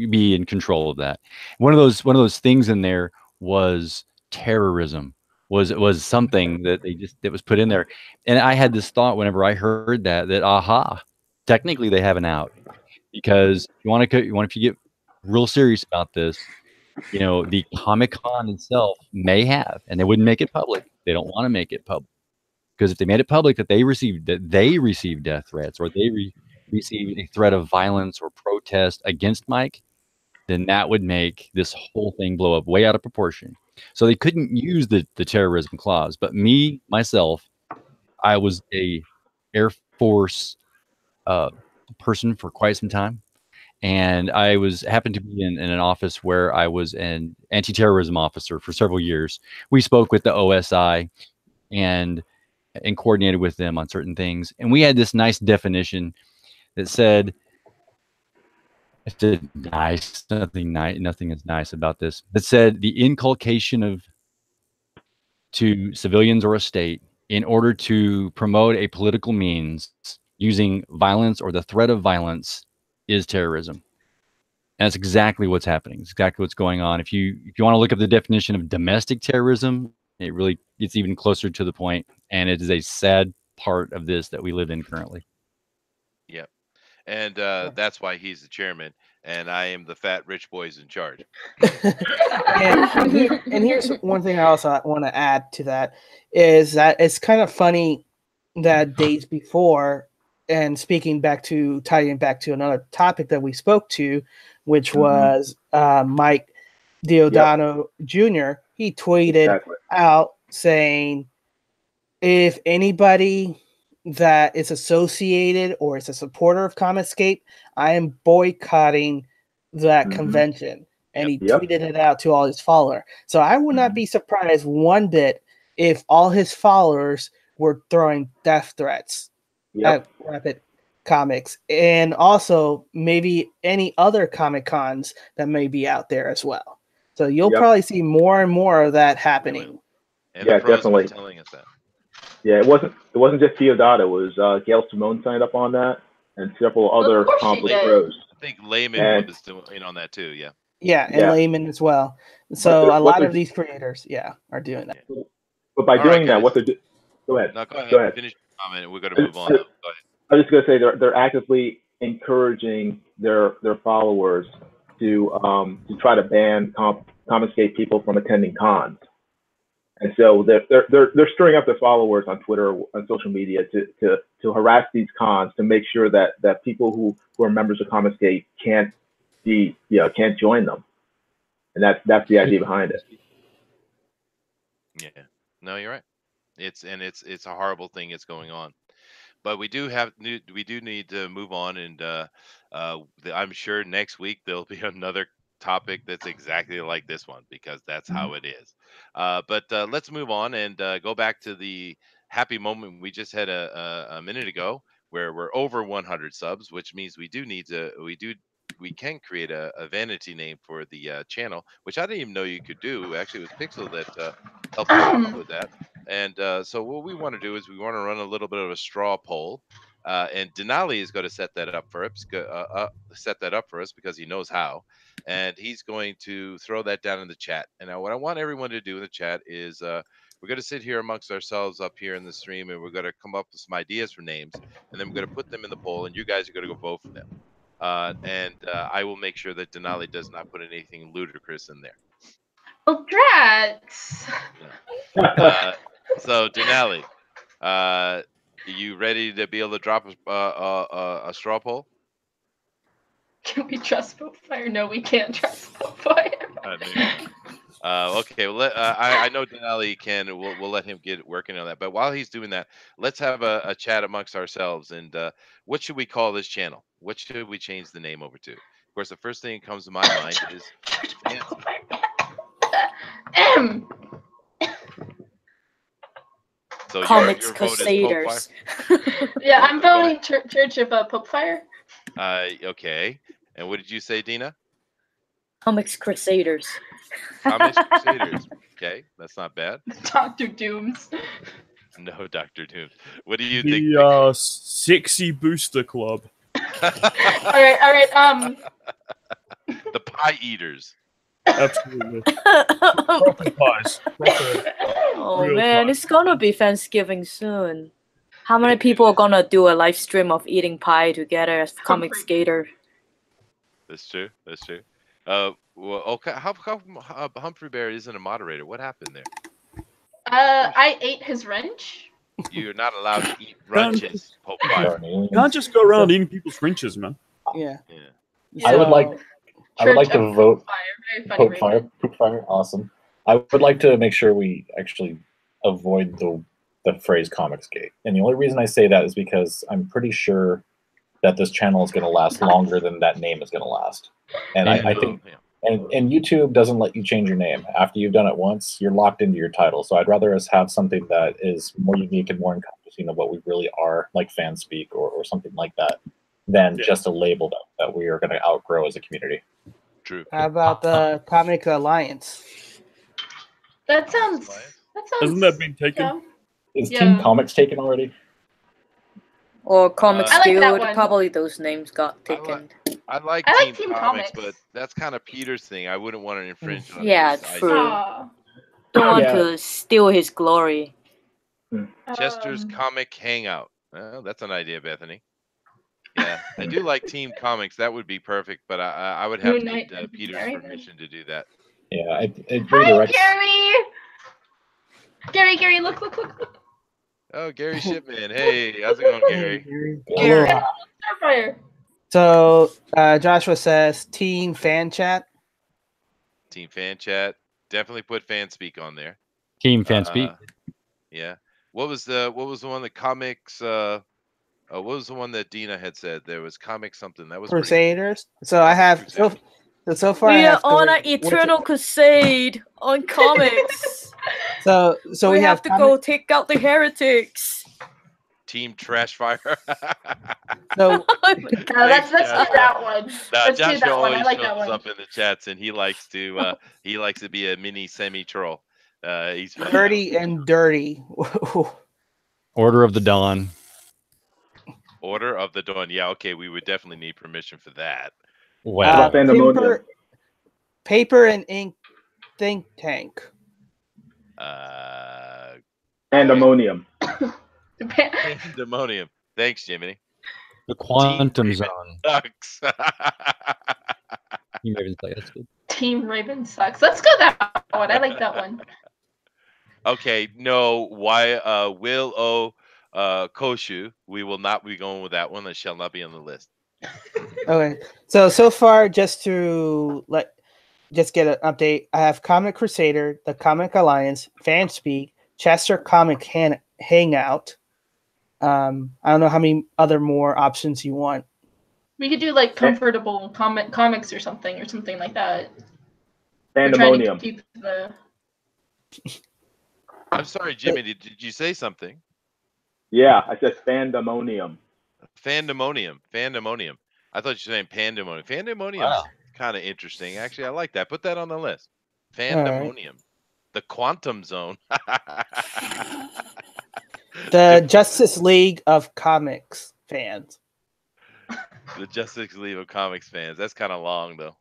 be in control of that. One of those things in there was terrorism. Was something that that was put in there. And I had this thought whenever I heard that aha, technically they have an out, because if you get real serious about this, the Comic-Con itself may have, and they wouldn't make it public. They don't want to make it public, because if they made it public that they received death threats, or they received a threat of violence or protest against Mike, then that would make this whole thing blow up way out of proportion. So they couldn't use the terrorism clause. But myself, I was a Air Force person for quite some time. And I happened to be in an office where I was an anti-terrorism officer for several years. We spoke with the OSI and coordinated with them on certain things. And we had this nice definition that said, nothing is nice about this. That said, the inculcation to civilians or a state in order to promote a political means using violence or the threat of violence is terrorism. And that's exactly what's happening. It's exactly what's going on. If you want to look up the definition of domestic terrorism, it really gets even closer to the point. And it is a sad part of this that we live in currently. Yep. And that's why he's the chairman, and I am the fat rich boys in charge. and here's one thing I also want to add to that, is that it's kind of funny that days before, and tying back to another topic that we spoke to, which was Mike Diodato Jr., he tweeted out saying, if anybody that is associated or is a supporter of Comicscape, I am boycotting that convention. and Yep. he tweeted it out to all his followers. So I would not be surprised one bit if all his followers were throwing death threats at Rapid Comics, and also maybe any other Comic-Cons that may be out there as well. So you'll probably see more and more of that happening. And the pros definitely. are telling us that. Yeah, it wasn't just Theodata. It was Gail Simone signed up on that, and several other accomplished pros. I think Layman was doing on that too. Yeah. Yeah, and Layman as well. So a lot of these creators, are doing that. But by doing that, what they're doing... Go ahead. No, go ahead. Go ahead. Finish your comment, and we're going to move on. Go ahead. I was just going to say they're actively encouraging their followers to try to ban confiscate people from attending cons, and so they're stirring up their followers on Twitter, on social media to harass these cons, to make sure that people who are members of Confiscate can't join them, and that's the idea behind it. Yeah, no, you're right. It's a horrible thing that's going on, but we do need to move on, and I'm sure next week there'll be another topic that's exactly like this one, because that's how it is. But let's move on and go back to the happy moment we just had a minute ago, where we're over 100 subs, which means we can create a vanity name for the channel, which I didn't even know you could do. Actually, it was Pixel that helped us out with that. And so what we want to do is we want to run a little bit of a straw poll, and Denali is going to set that up for us because he knows how, and he's going to throw that down in the chat. And now what I want everyone to do in the chat is we're going to sit here amongst ourselves up here in the stream, and we're going to come up with some ideas for names, and then we're going to put them in the poll, and you guys are going to go vote for them. And I will make sure that Denali does not put anything ludicrous in there. Well, drats. So Denali, are you ready to be able to drop a straw poll? Can we trust Popefire? No, we can't trust Popefire. Okay, well, I know Denali can. We'll let him get working on that. But while he's doing that, let's have a chat amongst ourselves. And what should we call this channel? What should we change the name over to? Of course, the first thing that comes to my mind is So Comics Crusaders. Yeah, I'm voting Church of Popefire. Okay. And what did you say, Dina? Comics Crusaders. Comics Crusaders. Okay, that's not bad. Dr. Dooms. No, Dr. Dooms. What do you think? The Sexy Booster Club. All right. The Pie Eaters. Absolutely. Pies. Oh man, it's gonna be Thanksgiving soon. How many people are gonna do a live stream of eating pie together as Comic Skater? That's true. Well, okay. How Humphrey Bear isn't a moderator? What happened there? I ate his wrench. You're not allowed to eat wrenches, Popefire. You can't just go around eating people's wrenches, man. Yeah. I would like to vote Popefire. Awesome. I would like to make sure we actually avoid the phrase Comicsgate. And the only reason I say that is because I'm pretty sure that this channel is going to last longer than that name is going to last. And I think, and YouTube doesn't let you change your name. After you've done it once, you're locked into your title. So I'd rather us have something that is more unique and more encompassing of what we really are, like FanSpeak or something like that, than just a label that we are going to outgrow as a community. True. How about the Comic Alliance? That sounds. Hasn't that been taken? Yeah. Is Team Comics taken already? Or Comics I like that Guild? one. Probably those names got taken. I like Team Comics, but that's kind of Peter's thing. I wouldn't want to infringe on Yeah, his true. idea. Don't want to steal his glory. Chester's Comic Hangout. That's an idea, Bethany. Yeah, I do like Team Comics. That would be perfect, but I would have to need Peter's permission to do that. Yeah, Hi, Gary! Gary, look. Oh, Gary Shipman. Hey, how's it going, Gary? Starfire. So Joshua says Team Fan Chat. Team Fan Chat. Definitely put FanSpeak on there. Team FanSpeak. Yeah. What was the one that Comics? What was the one that Dina had said? There was Comics something that was Crusaders. So I have so So far, I We are have on an three. eternal crusade on comics. So we we have to go take out the heretics. Team Trash Fire. So No, let's do Joshua. that one. Nah, Let's do Joshua that one. I always like shows that one. up in the chats, and he likes to be a mini semi troll. He's funny. dirty and dirty. Order of the Dawn. Order of the Dawn. Yeah, okay, we would definitely need permission for that. Well, Pandemonium. Paper and ink think tank. Pandemonium. Pandemonium. Thanks, Jiminy. the Quantum Raven. Zone. Sucks. You Raven say that's good. Team Raven sucks. Let's go that one. I like that one. Okay, no. Why? Will O. Koshu. We will not be going with that one. That shall not be on the list. Okay. So far, just get an update. I have Comic Crusader, the Comic Alliance, FanSpeak, Chester Comic Hangout. I don't know how many other more options you want. We could do like comfortable comics or something like that. Pandemonium. We're trying to keep the... I'm sorry, Jimmy. Did you say something? Yeah, I said Pandemonium. Fandemonium. I thought you were saying pandemonium. Fandemonium Wow. kind of interesting. Actually, I like that. Put that on the list. Fandemonium. The Quantum Zone. The Justice League of Comics fans. The Justice League of Comics fans. That's kind of long, though.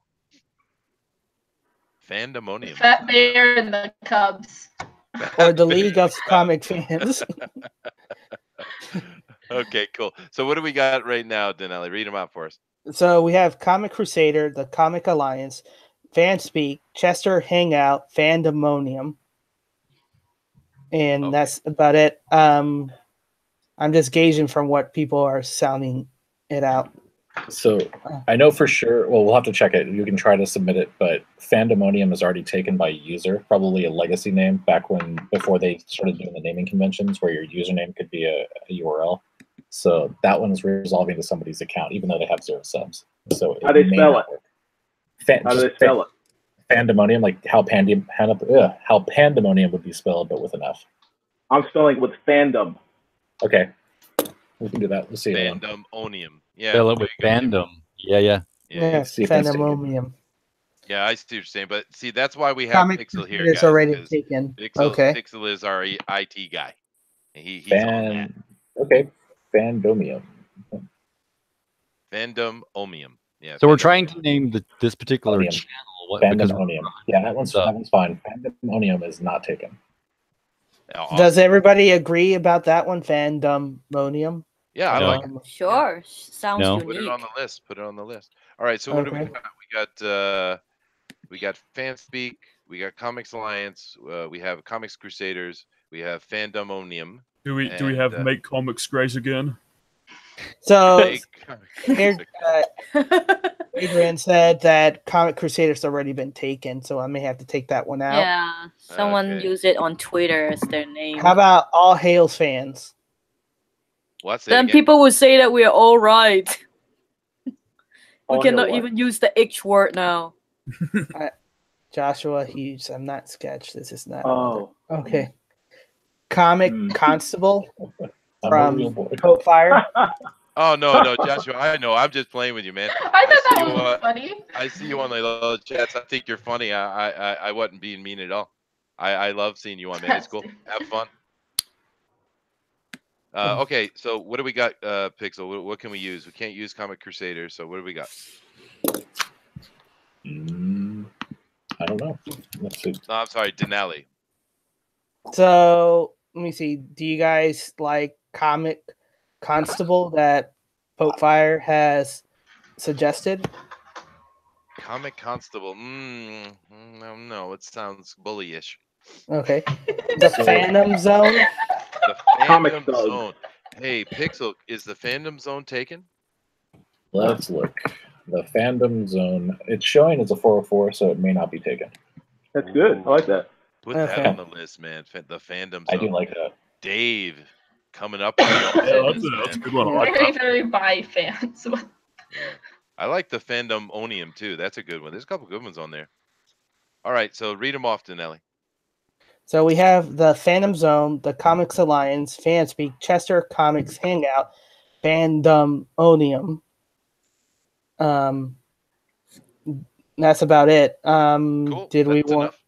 Fandemonium. Fat Bear and the Cubs. Or the League of Comic Fans. Okay, cool. So what do we got right now, Denali? Read them out for us. So we have Comic Crusader, the Comic Alliance, FanSpeak, Chester Hangout, Fandemonium. And that's about it. I'm just gauging from what people are sounding it out. So I know for sure, well, we'll have to check it. You can try to submit it, but Fandemonium is already taken by user, probably a legacy name back before they started doing the naming conventions where your username could be a URL. So that one's resolving to somebody's account, even though they have 0 subs. So How do they spell it? How do they spell it? Fandemonium, like how Pandemonium would be spelled, but with an F. I'm spelling it with fandom. Okay. We can do that. Let's see. Fandemonium. Yeah. Fill it with fandom. Yeah. Yeah, see if that's Fandemonium. Yeah, I see what you're saying. But see, that's why we have Comic Pixel here, Crusader's guys. already 'cause taken. Pixel, Okay. Pixel is our IT guy. He's on that. Okay. Fandomium. Fandomium. Yeah. So we're trying to name this particular Onium. channel because Fandemonium. Yeah, that one's fine. Fandemonium is not taken. Awesome. Does everybody agree about that one? Fandemonium? Yeah, I No. like it. Sure, sounds No. Put it unique. on the list. Put it on the list. All right. So what do we Okay. got? We got FanSpeak. We got Comics Alliance. We have Comics Crusaders. We have Fandomonium. Do we have And, Make Comics Great Again? So here, Comics. Adrian said that Comic Crusader's already been taken, so I may have to take that one out. Yeah, someone Okay. used it on Twitter as their name. How about All Hails fans? What's it Then again? people would say that we are all right. We All cannot Hail what? even use the H word now. Joshua Hughes. I'm not sketch. This is not. Oh. Okay. Comic Constable I'm a from real boy. Coat Fire. Oh no, Joshua. I know. I'm just playing with you, man. I thought see that you, was funny. I see you on the little chats. I think you're funny. I wasn't being mean at all. I love seeing you on, man. It's cool. Have fun. Okay, so what do we got, Pixel? What can we use? We can't use Comic Crusaders, so what do we got? I don't know. Let's see. No, I'm sorry, Denali. So let me see. Do you guys like Comic Constable that Pope Fire has suggested? Comic Constable. No, it sounds bullyish. Okay. The Phantom Zone. The Comic Fandom Zone. Zone. Hey, Pixel, is the Fandom Zone taken? Let's look. The Fandom Zone. It's showing as a 404, so it may not be taken. That's good. I like that. Put that Okay. on the list, man. The Fandom Zone. I do like that. Dave coming up with Yeah, that's a good one. I like Very, that. very bi fans. I like the fandom onium too. That's a good one. There's a couple good ones on there. All right, so read them off, Denelli. So we have the Phantom Zone, the Comics Alliance, FanSpeak, Chester Comics Hangout, Fandomonium. That's about it. Cool. Did we That's want? enough.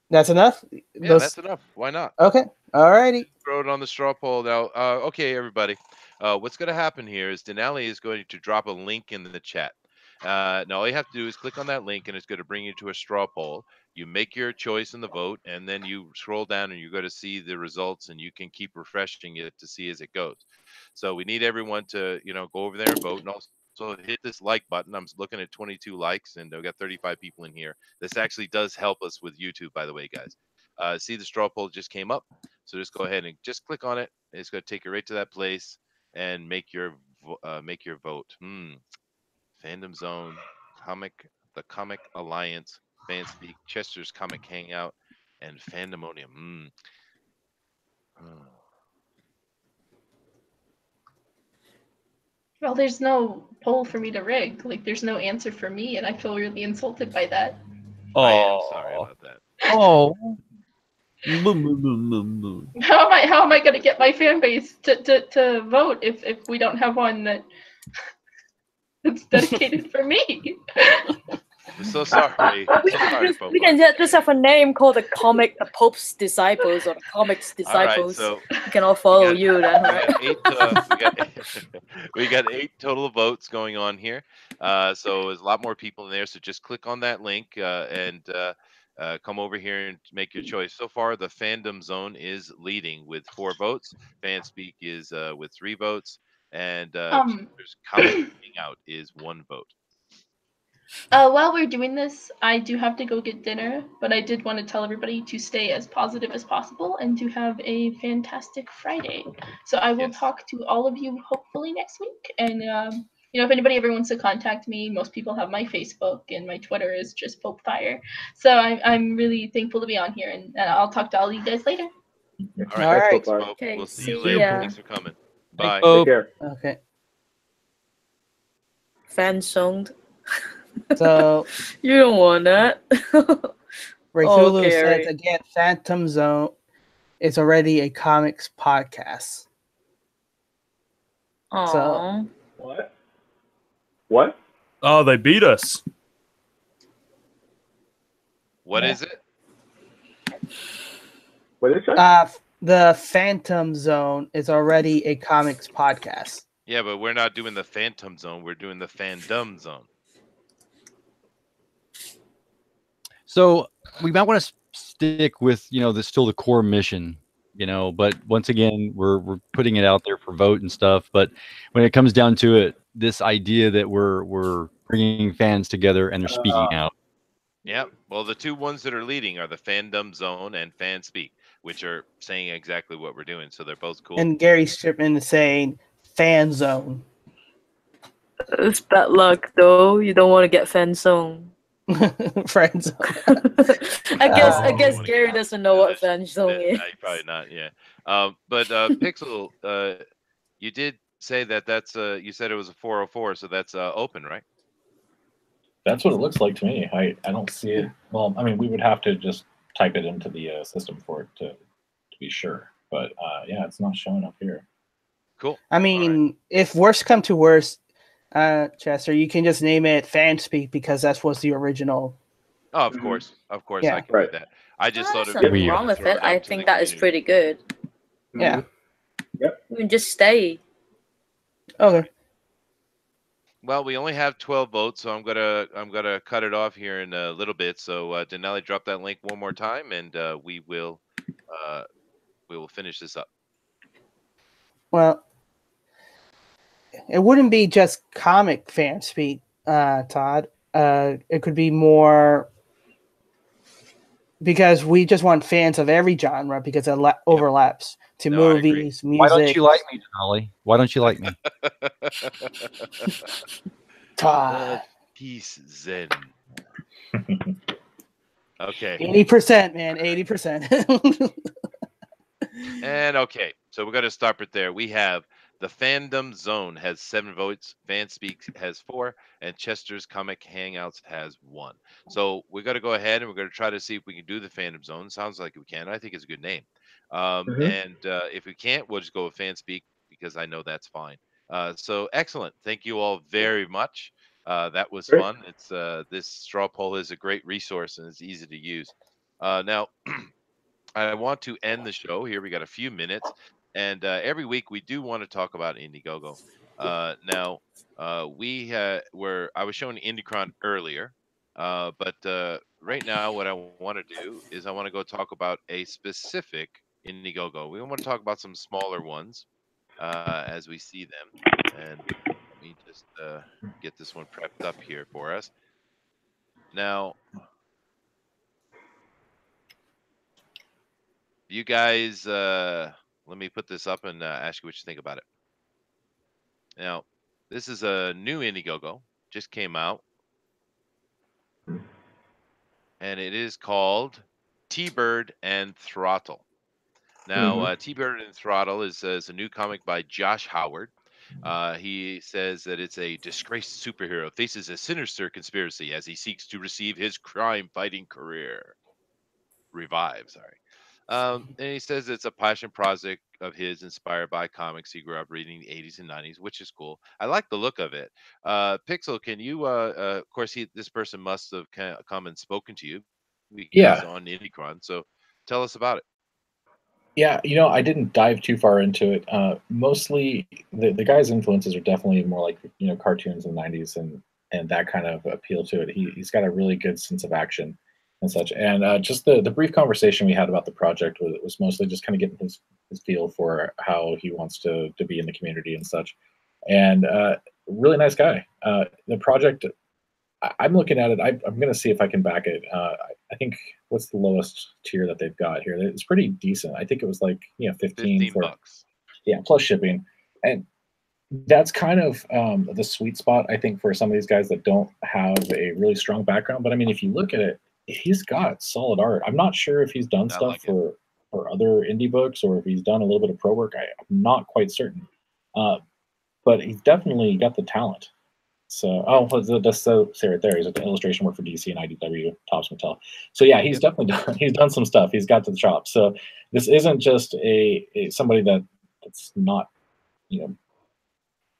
That's enough. Yeah, that's enough. Why not? Okay. Alrighty. Throw it on the straw poll now. Okay, everybody. What's going to happen here is Denali is going to drop a link in the chat. Now all you have to do is click on that link, and it's going to bring you to a straw poll. You make your choice in the vote, and then you scroll down, and you're going to see the results, and you can keep refreshing it to see as it goes. So we need everyone to, go over there and vote, and also hit this like button. I'm looking at 22 likes, and I've got 35 people in here. This actually does help us with YouTube, by the way, guys. See, the straw poll just came up, so just go ahead and just click on it. It's going to take you right to that place and make your vote. Fandom Zone, the Comic Alliance, FanSpeak, Chester's Comic Hangout, and Fandomonium. Well, there's no poll for me to rig. Like, there's no answer for me, and I feel really insulted by that. I am sorry about that. Oh. How am I gonna get my fan base to vote if we don't have one that's dedicated for me? I'm so sorry. We can just have a name called the Pope's Disciples or the Comics Disciples. All right, so we can all follow you then, right? We got 8 total votes going on here. So there's a lot more people in there. So just click on that link and come over here and make your choice. So far, the Fandom Zone is leading with 4 votes. FanSpeak is with 3 votes, and there's Comic Hangout is 1 vote. While we're doing this, I do have to go get dinner, but I did want to tell everybody to stay as positive as possible and to have a fantastic Friday. So I will talk to all of you hopefully next week. And if anybody ever wants to contact me, most people have my Facebook, and my Twitter is just Pope Fire. So I'm really thankful to be on here, and I'll talk to all of you guys later. All right. Pope. Okay, We'll see you later. Thanks for coming. Bye. Take care. Okay. Fan zoned. So you don't want that. Raithulu says again, Phantom Zone is already a comics podcast. Aww. So What? Oh, they beat us. What is it? What is that? The Phantom Zone is already a comics podcast. Yeah, but we're not doing the Phantom Zone. We're doing the Fandom Zone. So we might want to stick with, still the core mission, but once again, we're putting it out there for vote and stuff. But when it comes down to it, this idea that we're bringing fans together and they're speaking out. Yeah. Well, the 2 ones that are leading are the Fandom Zone and FanSpeak, which are saying exactly what we're doing. So they're both cool. And Gary Stripman is saying Fan Zone. It's bad luck, though. You don't want to get fan zone. Friend zone. I guess Gary doesn't know what fan zone is. Probably not. Yeah. But Pixel, you did say that's you said it was a 404, so that's open, right? That's what it looks like to me. I don't see it. Well, I mean, we would have to just type it into the system for it to be sure. But yeah, it's not showing up here. Cool. I mean, if worst come to worst, Chester, you can just name it FanSpeak because that's what's the original. Oh, of course, Yeah. I can do that. I just thought There's nothing wrong with it. I think that is pretty good. Yeah. Yep. You can just stay. Okay. Well, we only have 12 votes, so I'm gonna cut it off here in a little bit. So Denali, drop that link one more time, and we will finish this up. Well, it wouldn't be just comic FanSpeak, Todd. It could be more because we just want fans of every genre because it overlaps to movies, music. Why don't you like me, Denali? Why don't you like me? Todd. Peace, Zen. Okay. 80%, man. 80%. And okay, so we're going to stop it there. We have The Fandom Zone has 7 votes. FanSpeak has 4, and Chester's Comic Hangouts has 1. So we're going to go ahead and we're going to try to see if we can do the Fandom Zone. Sounds like we can. I think it's a good name. And if we can't, we'll just go with FanSpeak because I know that's fine. So excellent. Thank you all very much. That was Great. fun. It's this straw poll is a great resource and it's easy to use. Now, I want to end the show here. We got a few minutes, and every week we do want to talk about Indiegogo. Now, I was showing Indicron earlier, but right now, what I want to do is I want to go talk about a specific Indiegogo. We want to talk about some smaller ones as we see them, and let me just get this one prepped up here for us. Now, you guys, let me put this up and ask you what you think about it. Now, this is a new Indiegogo, just came out, and it is called T-Bird and Throttle. Now, T-Bird and Throttle is a new comic by Josh Howard. He says that it's a disgraced superhero faces a sinister conspiracy as he seeks to receive his crime-fighting career. And he says it's a passion project of his inspired by comics he grew up reading in the 80s and 90s, which is cool. I like the look of it. Pixel, can you, of course, this person must have come and spoken to you because Yeah. on Indicron. So tell us about it. Yeah, I didn't dive too far into it. Mostly, the guy's influences are definitely more like cartoons in the '90s and that kind of appeal to it. He's got a really good sense of action and such. And just the brief conversation we had about the project was mostly just kind of getting his feel for how he wants to be in the community and such. And really nice guy. The project, I'm looking at it. I'm going to see if I can back it. I think what's the lowest tier that they've got here? It's pretty decent. I think it was like 15 for, bucks. Yeah, plus shipping, and that's kind of the sweet spot I think for some of these guys that don't have a really strong background. But I mean, if you look at it, he's got solid art. I'm not sure if he's done stuff for other indie books or if he's done a little bit of pro work. I'm not quite certain, but he's definitely got the talent. So, that's so say right there. He's an illustration work for DC and IDW, Topps Mattel. So yeah, he's definitely done some stuff. He's got the chops. So this isn't just a somebody that's not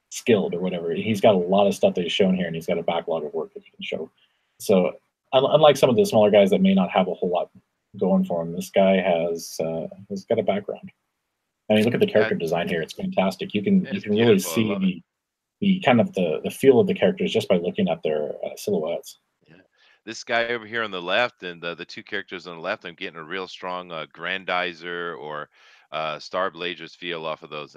skilled or whatever. He's got a lot of stuff that he's shown here, and he's got a backlog of work that he can show. So unlike some of the smaller guys that may not have a whole lot going for him, this guy has got a background. I mean, look at the character design here; it's fantastic. You can really see the kind of the feel of the characters just by looking at their silhouettes. Yeah, this guy over here on the left and the two characters on the left, I'm getting a real strong Grandizer or Star Blazers feel off of those.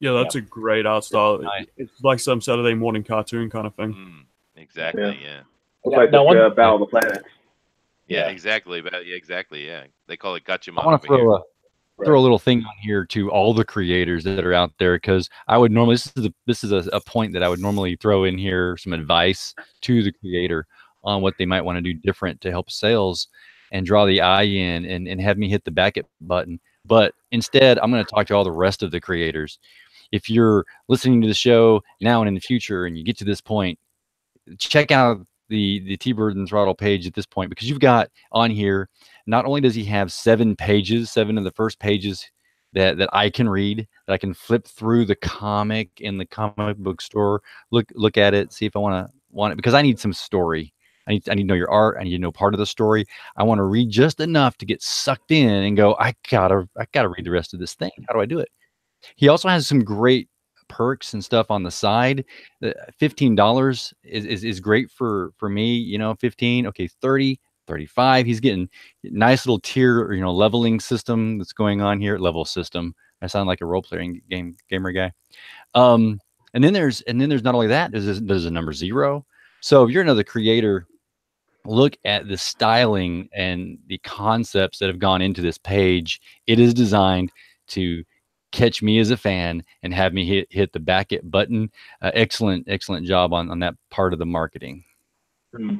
Yeah, that's a great art style. It's like some Saturday morning cartoon kind of thing. Exactly. Yeah. It's like the Battle of the Planets. Yeah, exactly. Yeah, exactly. Yeah, they call it Gotcha. I want to throw a little thing on here to all the creators that are out there, because I would normally this is a point that I would normally throw in here, some advice to the creator on what they might want to do different to help sales and draw the eye in and have me hit the back it button. But instead, I'm going to talk to all the rest of the creators. If you're listening to the show now and in the future and you get to this point, check out the T-Bird and Throttle page at this point, because you've got on here, not only does he have 7 of the first pages that I can read, that I can flip through the comic in the comic book store, look at it, see if I want it, because I need some story. I need to know your art. I need to know part of the story. I want to read just enough to get sucked in and go, I gotta read the rest of this thing. How do I do it? He also has some great perks and stuff on the side. $15 is great for me. 15, okay, 30, 35. He's getting nice little tier, leveling system that's going on here. Level system. I sound like a role-playing gamer guy. And then there's not only that. There's a number 0. So if you're another creator, look at the styling and the concepts that have gone into this page. It is designed to catch me as a fan and have me hit the back it button. Excellent job on that part of the marketing. Yeah.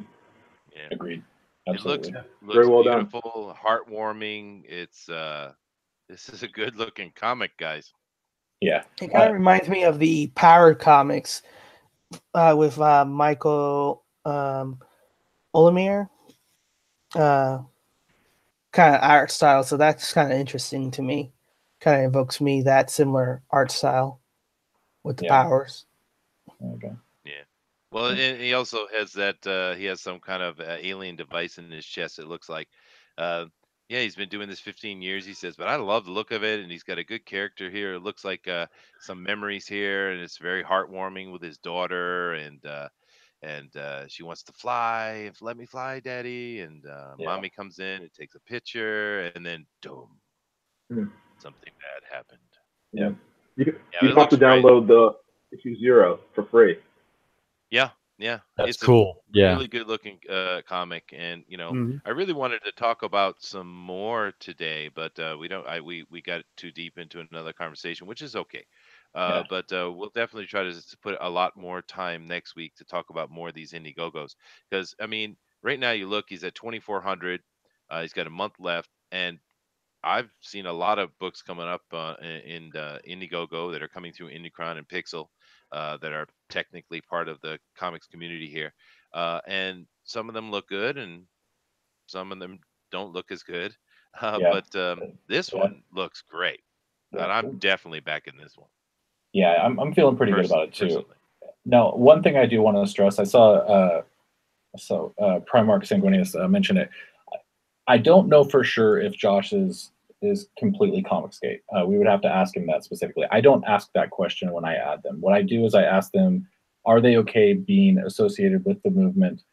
Agreed. Absolutely. It looks very well beautiful, heartwarming. It's this is a good looking comic, guys. Yeah. It kind of reminds me of the Power comics with Michael Olemire. Kind of art style, so that's kind of interesting to me. Kind of evokes me that similar art style with the powers. Okay. Yeah. Well, and he also has that. He has some kind of alien device in his chest. It looks like. Yeah, he's been doing this 15 years. He says, but I love the look of it, and he's got a good character here. It looks like some memories here, and it's very heartwarming with his daughter, and she wants to fly. Let me fly, Daddy. And mommy comes in and takes a picture, and then boom, something bad happened. Yeah. You it have to looks great. download the issue 0 for free. Yeah, yeah, That's it's cool. a really good looking comic, and I really wanted to talk about some more today, but we don't. We got too deep into another conversation, which is okay. But we'll definitely try to put a lot more time next week to talk about more of these Indiegogos, because I mean, right now you look, he's at 2,400. He's got a month left, and I've seen a lot of books coming up in Indiegogo that are coming through Indicron and Pixel that are technically part of the comics community here. And some of them look good and some of them don't look as good. But this one looks great. And I'm definitely back in this one. Yeah, I'm feeling pretty good about it too. Personally. Now, one thing I do want to stress, I saw Primarch Sanguinius mention it. I don't know for sure if Josh is completely Comicsgate. We would have to ask him that specifically. I don't ask that question when I add them. What I do is I ask them, are they okay being associated with the movement,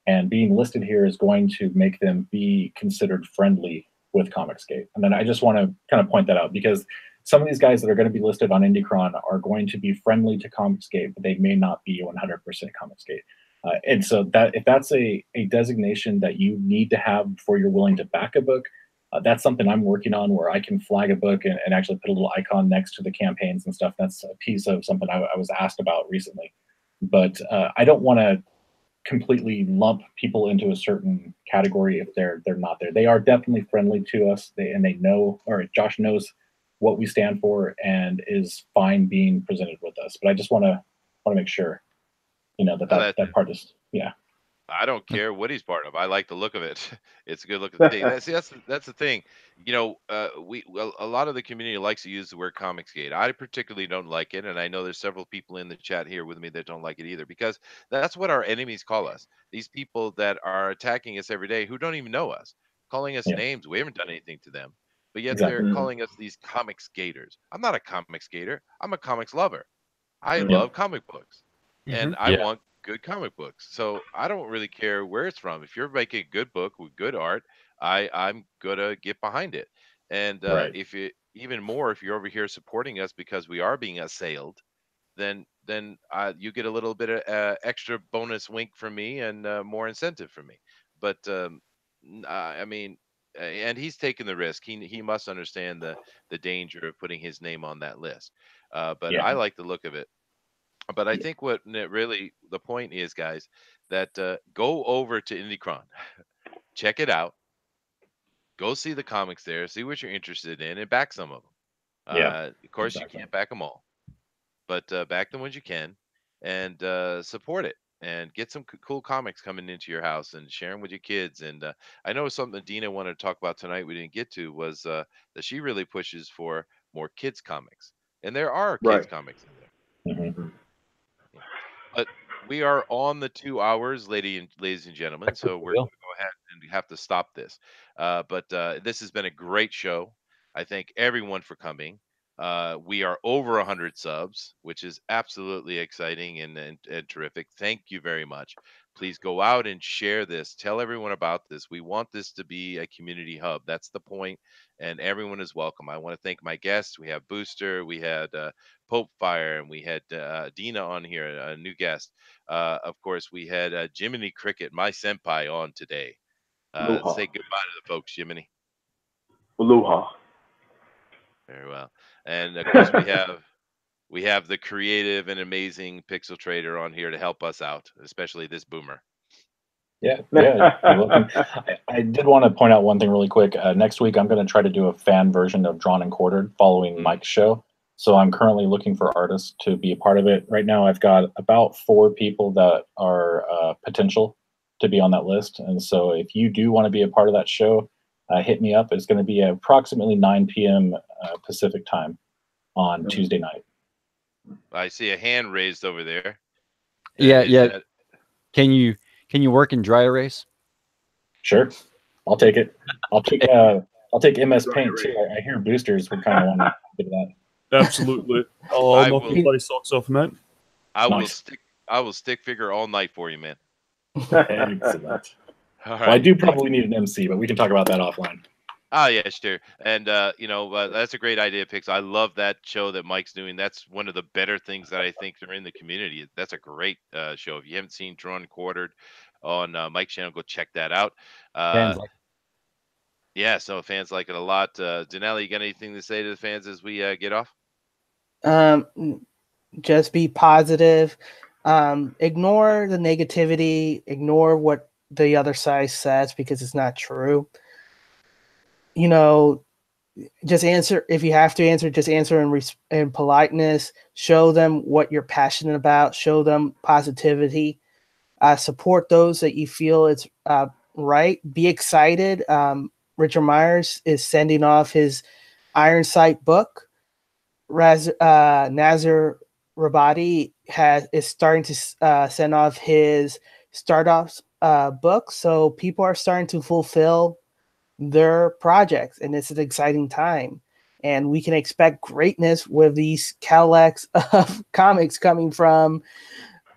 and being listed here is going to make them be considered friendly with Comicsgate. And then I just want to kind of point that out, because some of these guys that are going to be listed on Indicron are going to be friendly to Comicsgate, but they may not be 100% Comicsgate. And so that if that's a designation that you need to have before you're willing to back a book, that's something I'm working on, where I can flag a book and actually put a little icon next to the campaigns and stuff. That's a piece of something I was asked about recently. But I don't want to completely lump people into a certain category if they're not there. They are definitely friendly to us, and they know, or Josh knows what we stand for and is fine being presented with us. But I just want to make sure, that part is, I don't care what he's part of. I like the look of it. It's a good looking thing. That's the thing. A lot of the community likes to use the word Comicsgate. I particularly don't like it, and I know there's several people in the chat here with me that don't like it either, because that's what our enemies call us. These people that are attacking us every day who don't even know us, calling us names. We haven't done anything to them, but yet they're calling us these Comicsgaters. I'm not a Comicsgater. I'm a comics lover. I love comic books, and I want good comic books. So I don't really care where it's from. If you're making a good book with good art, I'm gonna get behind it. And if you even more, if you're over here supporting us because we are being assailed, then you get a little bit of extra bonus wink from me and more incentive from me. But I mean, and he's taking the risk. He must understand the danger of putting his name on that list. But I like the look of it. But I think what really the point is, guys, that go over to Indicron, check it out, go see the comics there, see what you're interested in, and back some of them. Of course, you can't back them all, but back the ones you can, and support it, and get some cool comics coming into your house and share them with your kids. And I know something that Dina wanted to talk about tonight we didn't get to was that she really pushes for more kids comics, and there are kids comics in there. But we are on the 2 hours, ladies and gentlemen, so we're going to go ahead and have to stop this. But this has been a great show. I thank everyone for coming. We are over 100 subs, which is absolutely exciting and terrific. Thank you very much. Please go out and share this. Tell everyone about this. We want this to be a community hub. That's the point, and everyone is welcome. I want to thank my guests. We have Booster, we had Pope Fire, and we had Dina on here, a new guest. Of course, we had Jiminy Cricket, my senpai, on today. Say goodbye to the folks, Jiminy. Aloha. Very well. And of course, we have the creative and amazing Pixel Trader on here to help us out, especially this boomer. Yeah, you're welcome. I did want to point out one thing really quick. Next week, I'm going to try to do a fan version of Drawn and Quartered following Mike's show. So I'm currently looking for artists to be a part of it. Right now, I've got about 4 people that are potential to be on that list. And so if you do want to be a part of that show, hit me up. It's going to be approximately 9 p.m. Pacific time on Tuesday night. I see a hand raised over there. Yeah, Is yeah. that- Can you work in dry erase? Sure, I'll take it. I'll take MS Paint too. I hear boosters would kind of want to do that. Absolutely. I'll I knock will- your bloody socks off, mate. I will Nice. stick figure all night for you, man. Excellent. All Well, I do probably need an MC, but we can talk about that offline. Oh yeah, sure. And that's a great idea, Pix. I love that show that Mike's doing. That's one of the better things that I think are in the community. That's a great show. If you haven't seen Drawn and Quartered on Mike's channel, go check that out. Fans like Yeah, so fans like it a lot. Denali, you got anything to say to the fans as we get off? Just be positive. Ignore the negativity. Ignore what the other side says because it's not true. You know, just answer if you have to answer. Just answer in politeness. Show them what you're passionate about. Show them positivity. Support those that you feel it's right. Be excited. Richard Myers is sending off his Iron Sight book. Nazir Rabadi is starting to send off his startups book, so people are starting to fulfill their projects, and it's an exciting time. And we can expect greatness with these Cadillacs of comics coming from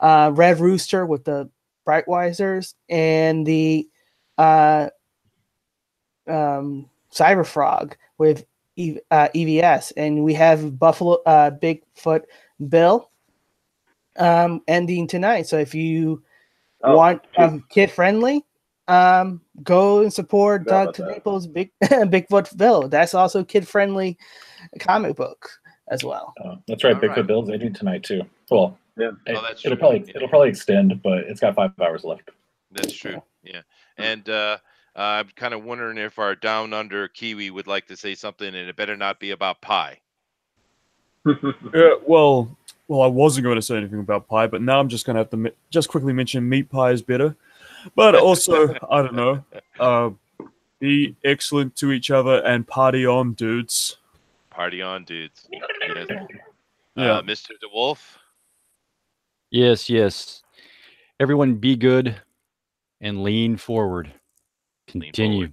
Red Rooster with the Brightwisers and the Cyber Frog with EVS, and we have Buffalo Bigfoot Bill ending tonight. So if you want kid friendly, go and support Doug Knaples' Bigfoot Bill. That's also kid friendly comic book as well. That's right, All Bigfoot right. Bill's ending tonight too. Well, Yeah. That's it'll true. probably extend, but it's got 5 hours left. That's true. Yeah. And I'm kind of wondering if our down under Kiwi would like to say something, and it better not be about pie. Yeah, well, I wasn't going to say anything about pie, but now I'm just going to have to just quickly mention meat pie is better. But also, I don't know, be excellent to each other and party on, dudes. Party on, dudes. Yes. Yeah. Mr. DeWolf. yes. Everyone be good and lean forward. Continue.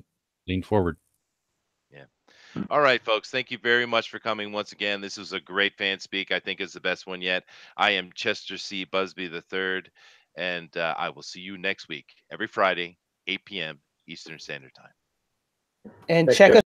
Lean forward. All right, folks. Thank you very much for coming once again. This was a great fan speak. I think it's the best one yet. I am Chester C. Busby III, and I will see you next week, every Friday, 8 p.m. Eastern Standard Time. And Thanks, check Jeff. us